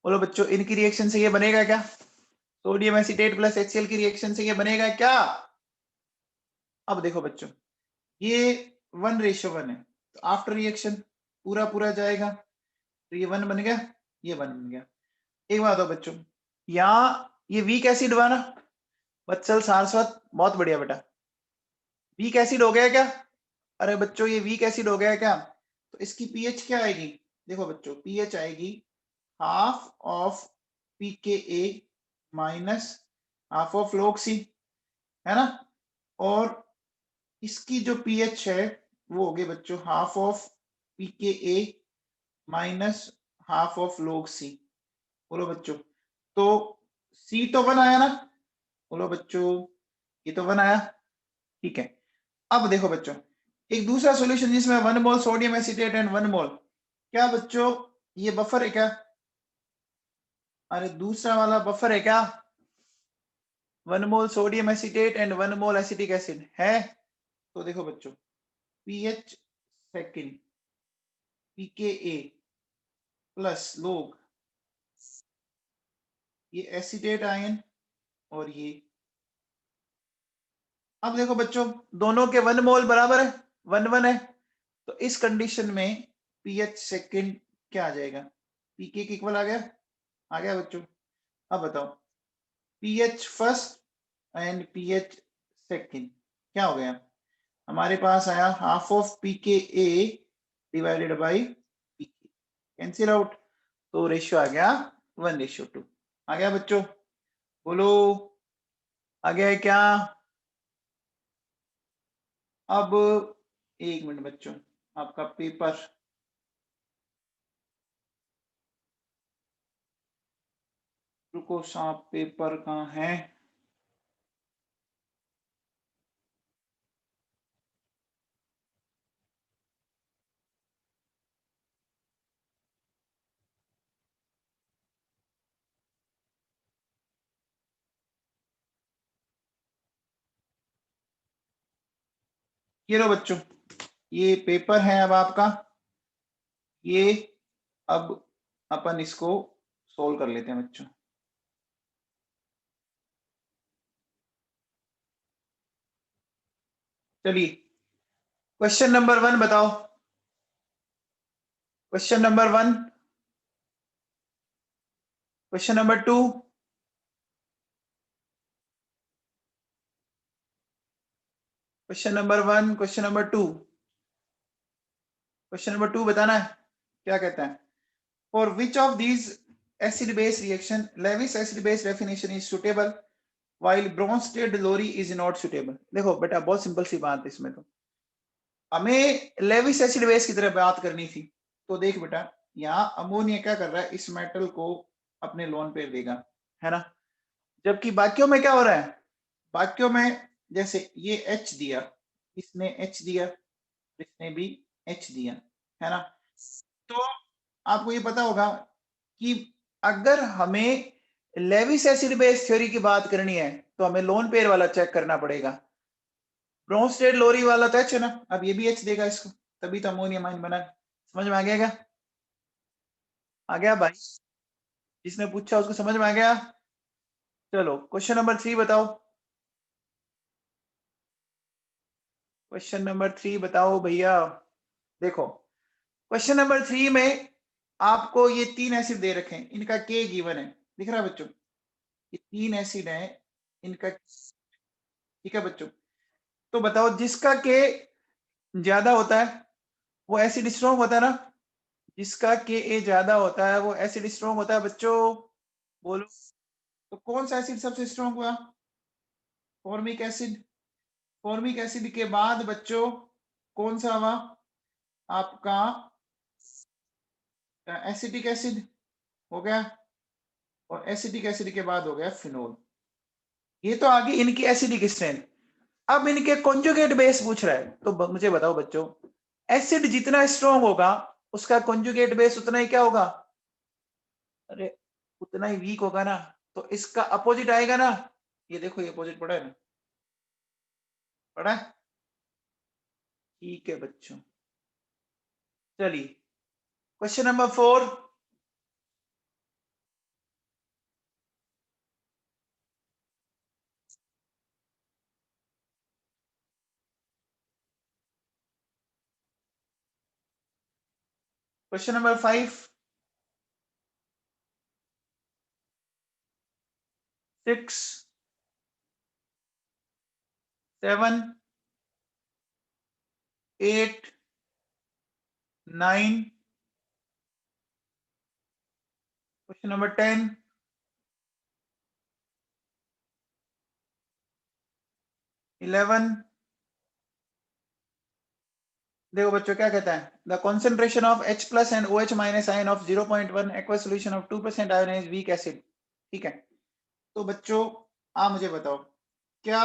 बोलो बच्चों, इनकी रिएक्शन से ये बनेगा क्या? सोडियम एसिटेट प्लस HCl की रिएक्शन से ये बनेगा क्या? अब देखो बच्चों, ये 1:1 है, तो आफ्टर रिएक्शन पूरा पूरा जाएगा, तो ये 1 बन गया, ये 1 बन गया। एक बात हो बच्चों, यहाँ ये वीक एसिड बना, वत्सल सारस्वत, बहुत बढ़िया बेटा। वीक एसिड हो गया क्या? अरे बच्चों ये वीक एसिड हो गया क्या? तो इसकी पीएच क्या आएगी? देखो बच्चों, पीएच आएगी half of pKa minus half of log C, है ना? और इसकी जो पीएच है वो हो गई बच्चों half of pKa minus half of log C। बोलो बच्चों, तो C तो 1 आया ना, बोलो बच्चों, ये तो 1 आया, ठीक है। अब देखो बच्चों, एक दूसरा सॉल्यूशन जिसमें 1 मोल सोडियम एसीटेट एंड 1 मोल, क्या बच्चों ये बफर है क्या? अरे दूसरा वाला बफर है क्या? 1 मोल sodium acetate and 1 mole acetic acid है। तो देखो बच्चों, पीएच सेकंड पीकेए प्लस लोग, ये एसीटेट आयन और ये, अब देखो बच्चों दोनों के 1 मोल बराबर है, 1 1 है, तो इस कंडीशन में पीएच सेकंड क्या आ जाएगा? पीके के इक्वल आ गया बच्चों। अब बताओ pH first and pH second क्या हो गया? हमारे पास आया half of pKa divided by pK, cancel out, तो रेशियो आ गया 1:2। आ गया बच्चों? बोलो आ गया है क्या? अब 1 मिनट बच्चों, आपका पेपर, रुको साहब, पेपर कहाँ है? ये लो बच्चों, ये पेपर है अब आपका, ये अब अपन इसको सोल्व कर लेते हैं बच्चों। चलिए क्वेश्चन नंबर 1 बताओ, question number 1, question number 2, question number 1, question number 2, question number 2 बताना है, क्या कहता है? For which of these acid base reaction Lewis acid base definition is suitable while Bronsted Lowry is not suitable. देखो बेटा बहुत सिंपल सी बात है इसमें, तो हमें लेविस एसिड बेस की तरह बात करनी थी। तो देख बेटा, यहाँ अमोनिया क्या कर रहा है, इस मेटल को अपने लोन पे देगा, है ना, जबकि बाकियों में क्या हो रहा है, बाकियों में जैसे ये H दिया, इसने H दिया, इसने भी H दिया, है ना। तो आपको ये पता होगा कि अगर हमें लेविस एसिड बेस थ्योरी की बात करनी है तो हमें लोन पेयर वाला चेक करना पड़ेगा, ब्रोंस्टेड लोरी वाला तो H है ना, अब ये भी H देगा इसको, तभी तो अमोनिया माइन बना। समझ में आ गया क्या? आ गया भाई? जिसने पूछा उसको समझ में आ गया? चलो क्वेश्चन नंबर 3 बताओ, क्वेश्चन नंबर 3 बताओ भैया। देखो क्वेश्चन नंबर 3 में आपको ये 3 एसिड दे रखे हैं, इनका के गिवन है, दिख रहा है बच्चों, ये 3 एसिड है इनका, ठीक है बच्चों। तो बताओ जिसका के ज्यादा होता है वो एसिड स्ट्रॉन्ग होता है ना, जिसका के ए ज्यादा होता है वो एसिड स्ट्रॉन्ग होता है बच्चों, बोलो। तो कौन सा एसिड सबसे स्ट्रॉन्ग हुआ? Formic acid. फॉर्मिक एसिड के बाद बच्चों कौन सा हुआ आपका? एसिटिक एसिड हो गया, और एसिटिक एसिड के बाद हो गया फिनोल। ये तो आगे इनकी एसिडिक स्ट्रेंथ। अब इनके कॉन्जुगेट बेस पूछ रहा है, तो मुझे बताओ बच्चों, एसिड जितना स्ट्रॉन्ग होगा उसका कॉन्जुगेट बेस उतना ही क्या होगा? अरे उतना ही वीक होगा ना, तो इसका अपोजिट आएगा ना, ये देखो ये अपोजिट पड़ा है ना, पड़ा है, ठीक है बच्चों। चलिए question number 4, question number 5, 6, 7, 8, 9, question number 10, 11। देखो बच्चों क्या कहता है, the concentration of H plus and OH minus ion of 0.1 aqua solution of 2% ionised weak acid, ठीक है। तो बच्चों आप मुझे बताओ, क्या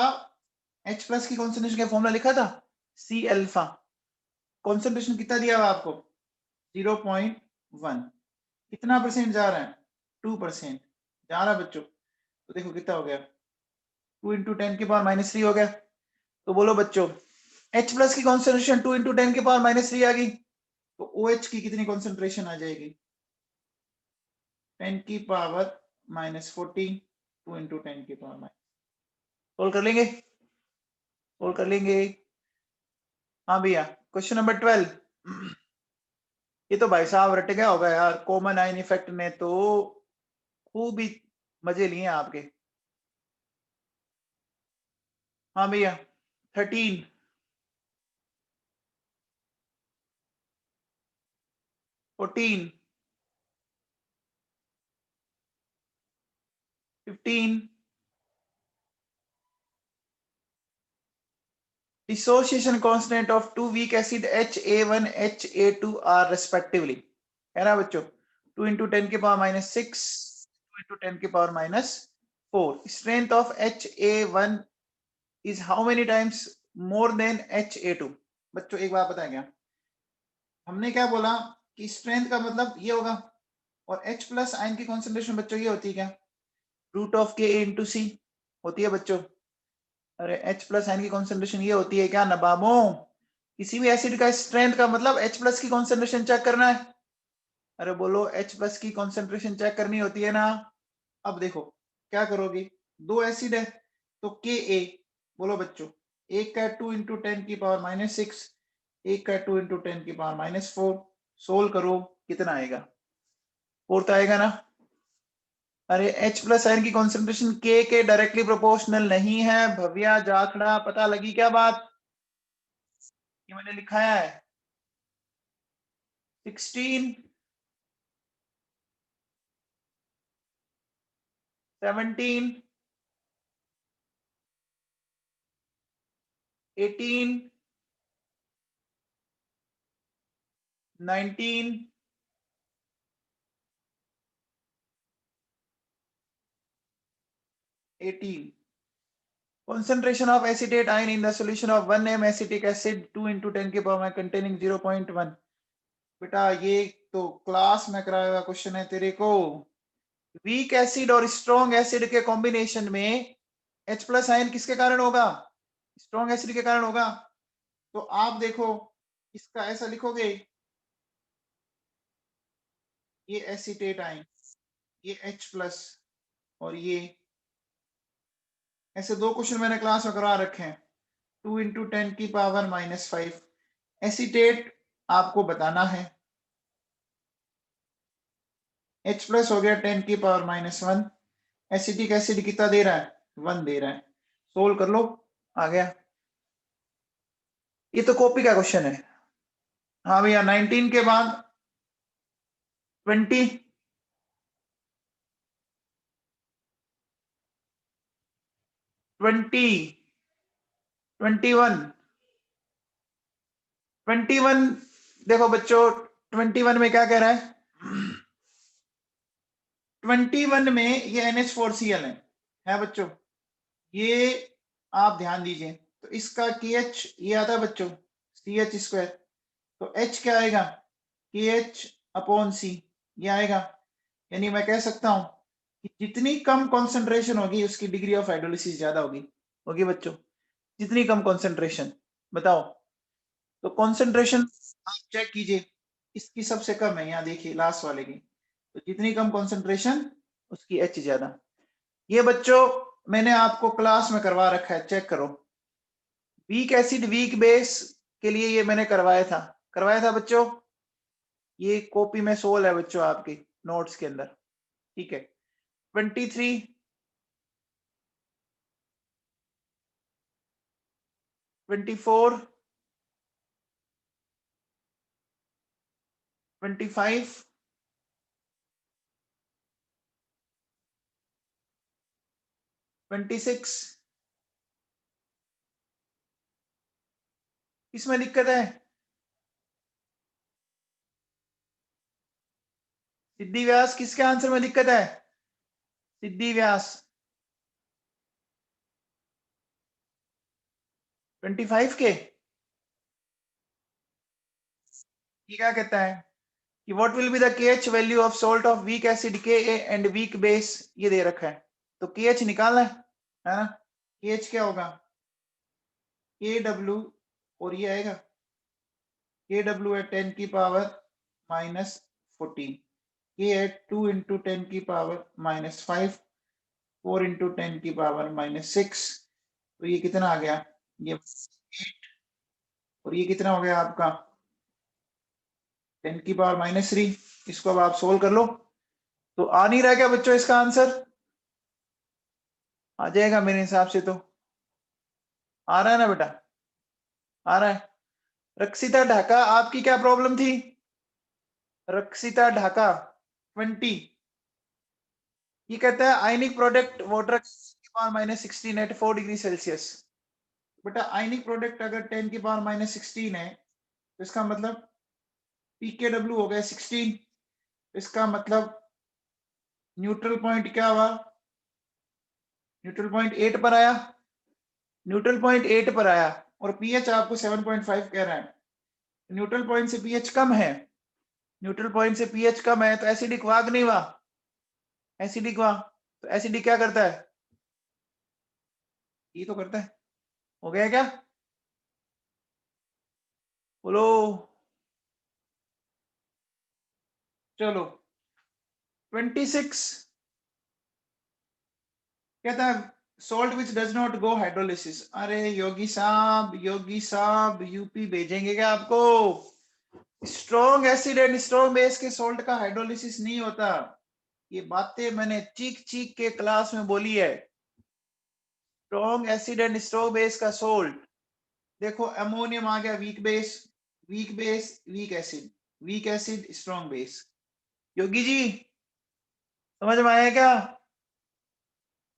H प्लस की कॉन्सेंट्रेशन का फॉर्मूला लिखा था C अल्फा, कॉन्सेंट्रेशन कितना दिया हुआ आपको 0.1, कितना परसेंट जा रहा है 2% जा रहा है बच्चों। तो देखो कितना हो गया 2 इंटू 10⁻³ हो गया। तो बोलो बच्चों H प्लस की कॉन्सेंट्रेशन 2 इंटू 10⁻³ आ गई, तो OH की कितनी कॉन्सेंट्रेशन आ जाएगी 10⁻⁻14 2 इंटू 10⁻⁻। सोल्व कर लेंगे, सोल्व कर लेंगे। हाँ भैया क्वेश्चन नंबर 12। ये तो भाई साहब रट गया होगा यार, कॉमन आयन इफेक्ट ने तो खूब ही मजे लिए आपके। हाँ भैया 13 14 15 dissociation constant of two weak acid HA1 HA2 are respectively है ना बच्चों 2 into 10⁻⁻6 2 into 10⁻⁻4। strength of HA1 is how many times more than HA2। बच्चों एक बात बताएं, क्या हमने क्या बोला कि स्ट्रेंथ का मतलब ये होगा, और H प्लस आयन की कॉन्सेंट्रेशन बच्चों ये होती है क्या √Ka/C होती है बच्चों। अरे H प्लस आयन की कॉन्सेंट्रेशन ये होती है क्या नबामो, किसी भी एसिड का स्ट्रेंथ का मतलब H प्लस की कॉन्सेंट्रेशन चेक करना है। अरे बोलो H प्लस की कॉन्सेंट्रेशन चेक करनी होती है ना। अब देखो क्या करोगे, दो एसिड है तो Ka बोलो बच्चों, एक का 2 इंटू 10⁻⁻6, एक का 2 इंटू 10⁻⁻4। सोल्व करो कितना आएगा 4 तो आएगा ना। अरे H प्लस आयन की कॉन्सेंट्रेशन के डायरेक्टली प्रोपोर्शनल नहीं है भव्या जाखड़ा, पता लगी क्या बात, ये मैंने लिखाया है 16 17 18 19 18। concentration of acetate ion in the solution of 1 m acetic acid 2 into 10⁻⁻, containing 0.1। बेटा ये तो क्लास में कराया हुआ क्वेश्चन है तेरे को। वीक एसिड और स्ट्रॉन्ग एसिड के कॉम्बिनेशन में H प्लस आयन किसके कारण होगा, स्ट्रॉन्ग एसिड के कारण होगा। तो आप देखो इसका ऐसा लिखोगे, ये एसिटेट आयन, ये H प्लस, और ये ऐसे दो क्वेश्चन मैंने क्लास में करवा रखे हैं 2 इंटू 10⁻⁻5। एसिटेट आपको बताना है, H प्लस हो गया 10⁻⁻1, एसिटिक एसिड कितना दे रहा है 1 दे रहा है। सोल्व कर लो आ गया। ये तो कॉपी का क्वेश्चन है। हाँ भैया 19 के बाद 20 20 21 21। देखो बच्चों 21 में क्या कह रहा है 21 में ये NH4Cl है बच्चों, ये आप ध्यान दीजिए। तो इसका KH ये आता है बच्चों CH², तो H क्या आएगा KH/C ये आएगा। यानी मैं कह सकता हूं कि जितनी कम कॉन्सेंट्रेशन होगी उसकी डिग्री ऑफ हाइड्रोलिसिस ज्यादा होगी। होगी बच्चों, जितनी कम कॉन्सेंट्रेशन बताओ। तो कॉन्सेंट्रेशन आप चेक कीजिए, इसकी सबसे कम है, यहाँ देखिए लास्ट वाले की। तो जितनी कम कॉन्सेंट्रेशन उसकी H ज्यादा। ये बच्चों मैंने आपको क्लास में करवा रखा है, चेक करो। वीक एसिड वीक बेस के लिए ये मैंने करवाया था बच्चों। ये कॉपी में सोल है बच्चों आपकी नोट्स के अंदर, ठीक है। 23 24 25 26। इसमें दिक्कत है सिद्धि व्यास, किसके आंसर में दिक्कत है सिद्धि व्यास। 25 के। ये क्या कहता है कि what will be the KH value of salt of weak acid Ka and weak base, ये दे रखा है, तो KH निकालना है ना। KH क्या होगा, KW, और ये आएगा KW है 10 की पावर -14, K है 2 इंटू 10 की पावर -5, 4 इंटू 10 की पावर -6, तो ये कितना आ गया, ये 8, और ये कितना हो गया आपका 10 की पावर -3। इसको अब आप सोल्व कर लो। तो आ नहीं रहा क्या बच्चों इसका आंसर, आ जाएगा मेरे हिसाब से, तो आ रहा है ना बेटा, आ रहा है। रक्षिता ढाका, आपकी क्या प्रॉब्लम थी, रक्षिता ढाका 20, ये कहता है ionic product water -16 at 4 degree Celsius. बेटा आयनिक प्रोडक्ट अगर 10 की पावर -16 है, तो इसका मतलब pKw हो गया 16, इसका मतलब न्यूट्रल पॉइंट क्या हुआ, न्यूट्रल पॉइंट 8 पर आया, न्यूट्रल पॉइंट 8 पर आया, और पीएच आपको 7.5 कह रहा है, न्यूट्रल पॉइंट से पीएच कम है, न्यूट्रल पॉइंट से पीएच कम है, तो एसिडिक हुआ कि नहीं हुआ, एसिडिक हुआ। तो एसिडिक क्या करता है, ये तो करता है, हो गया क्या, बोलो। चलो 26 कहता है salt which does not go hydrolysis. अरे योगी साहब, योगी साहब यूपी भेजेंगे क्या आपको, strong acid and strong base के सॉल्ट का हाइड्रोलिसिस नहीं होता। ये बातें मैंने चीख चीख के क्लास में बोली है। Strong acid and strong base का सोल्ट, देखो अमोनियम आ गया weak base, weak base weak acid, weak acid strong base. Yogi ji समझ में आया क्या,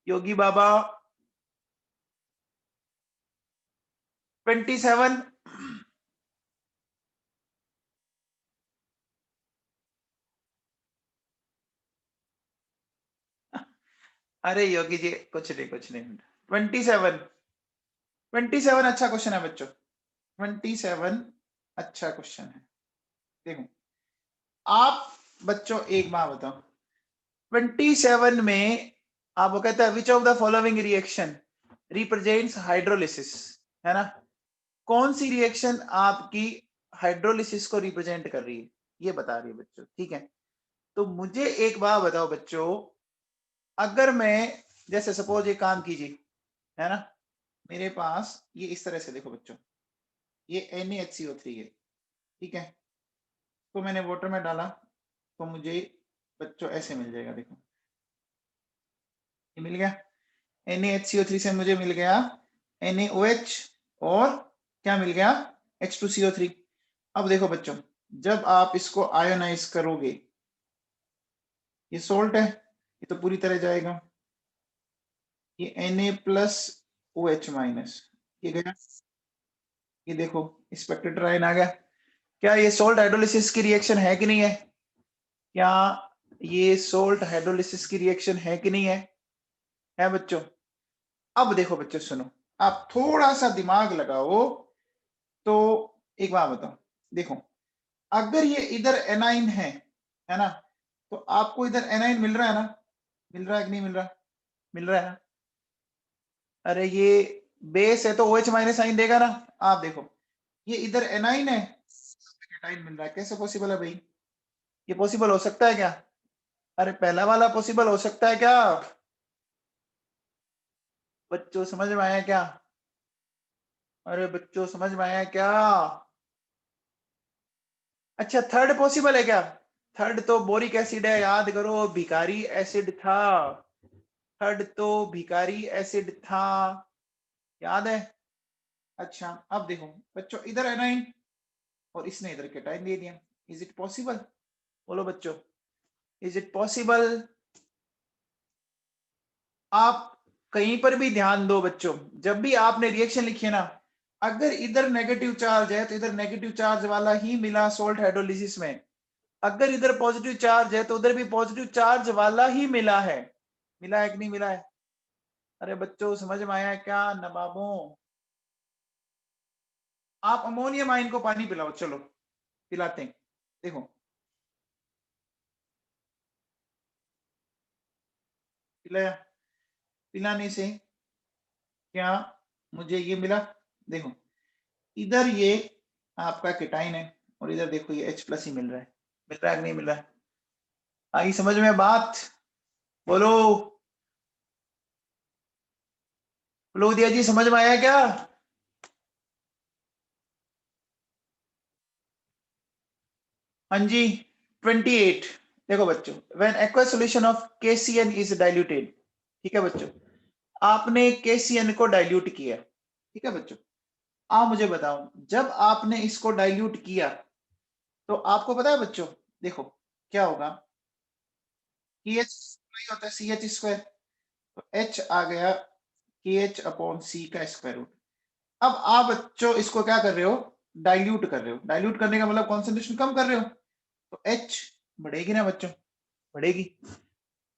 योगी बाबा। 27 अरे योगी जी कुछ नहीं, कुछ नहीं। 27 27 अच्छा क्वेश्चन है बच्चों, 27 अच्छा क्वेश्चन है। देखो आप बच्चों एक बात बताओ, 27 में आपको कहता है which of the following reaction represents hydrolysis, है ना, कौन सी रिएक्शन आपकी हाइड्रोलिसिस को रिप्रेजेंट कर रही है, ये बता रही है बच्चों, ठीक है। तो मुझे एक बात बताओ बच्चों, अगर मैं जैसे सपोज ये काम कीजिए, है ना, मेरे पास ये इस तरह से देखो बच्चों, ये NaHCO3 है, ठीक है, तो मैंने वाटर में डाला, तो मुझे बच्चों ऐसे मिल जाएगा, देखो ये मिल गया, NaHCO3 से मुझे मिल गया NaOH, और क्या मिल गया H2CO3। अब देखो बच्चों, जब आप इसको आयोनाइज करोगे, ये सोल्ट है, ये तो पूरी तरह जाएगा, ये Na+OH-, ये गया, ये देखो स्पेक्ट्रेटर आयन आ गया। क्या ये सोल्ट हाइड्रोलिसिस की रिएक्शन है कि नहीं है, क्या ये सोल्ट हाइड्रोलिसिस की रिएक्शन है कि नहीं है बच्चों। अब देखो बच्चों सुनो, आप थोड़ा सा दिमाग लगाओ, तो एक बात बताओ, देखो अगर ये इधर एनाइन है ना, तो आपको इधर एनाइन मिल रहा है ना, मिल रहा है कि नहीं मिल रहा, मिल रहा है ना। अरे ये बेस है तो OH- साइन देगा ना। आप देखो ये इधर एनाइन है, एनाइन मिल रहा है, कैसे पॉसिबल है भाई, ये पॉसिबल हो सकता है क्या, अरे पहला वाला पॉसिबल हो सकता है क्या, बच्चों समझ में आया क्या, अरे बच्चों समझ में आया क्या। अच्छा थर्ड पॉसिबल है क्या, थर्ड तो बोरिक एसिड है, याद करो भिकारी एसिड था, थर्ड तो भिकारी एसिड था, याद है। अच्छा अब देखो बच्चों, इधर एनाइन और इसने इधर कैटाइन दे दिया, इज इट पॉसिबल, बोलो बच्चों, इज इट पॉसिबल। आप कहीं पर भी ध्यान दो बच्चों, जब भी आपने रिएक्शन लिखी है ना, अगर इधर नेगेटिव चार्ज है तो इधर नेगेटिव चार्ज वाला ही मिला सोल्ट हाइड्रोलिसिस में, अगर इधर पॉजिटिव चार्ज है तो उधर भी पॉजिटिव चार्ज वाला ही मिला है, मिला है कि नहीं मिला है। अरे बच्चों समझ में आया क्या नवाबों, आप अमोनियम आयन को पानी पिलाओ, चलो पिलाते हैं। देखो पिलाया, पिलाने से क्या मुझे ये मिला, देखो इधर ये आपका केटाइन है और इधर देखो ये H+ ही मिल रहा है, मिल रहा है कि नहीं मिल रहा है? आई समझ में बात? बोलो बोलो दिया जी, समझ में आया क्या? हाँ जी 28। देखो बच्चों, when aqua solution of KCN is diluted, ठीक है बच्चों, आपने KCN को डाइल्यूट किया, ठीक है बच्चों। आप मुझे बताओ, जब आपने इसको डाइल्यूट किया तो आपको पता है बच्चों, देखो क्या होगा, KH होता है CH², तो H आ गया KH/C का स्क्वायर रूट। अब आप बच्चों इसको क्या कर रहे हो, डाइल्यूट कर रहे हो, डाइल्यूट करने का मतलब कॉन्सेंट्रेशन कम कर रहे हो, तो H बढ़ेगी ना बच्चों, बढ़ेगी।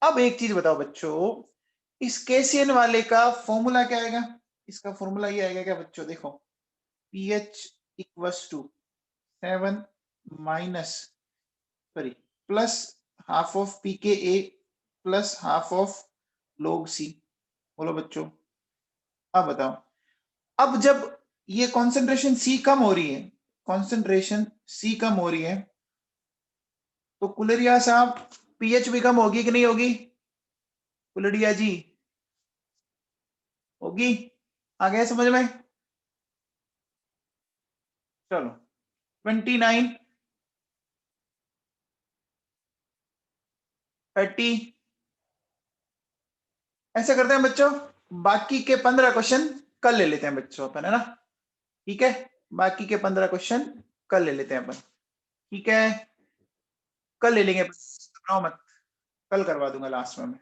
अब एक चीज बताओ बच्चों, इस KCN वाले का फॉर्मूला क्या आएगा? इसका फॉर्मूला ये आएगा क्या बच्चों, देखो pH equals to 7 minus sorry plus half of pKa plus half of log C। बोलो बच्चों, अब बताओ, अब जब ये कॉन्सेंट्रेशन C कम हो रही है, कॉन्सेंट्रेशन C कम हो रही है, तो कुलरिया साहब pH भी कम होगी कि नहीं होगी? कुलरिया जी होगी, आ गया समझ में? चलो 29 30 ऐसे करते हैं बच्चों, बाकी के 15 क्वेश्चन कल ले लेते हैं बच्चों अपन, है ना? ठीक है, बाकी के 15 क्वेश्चन कल ले लेते हैं अपन, ठीक है, कल ले लेंगे, घबराओ मत, कल करवा दूंगा लास्ट में मैं।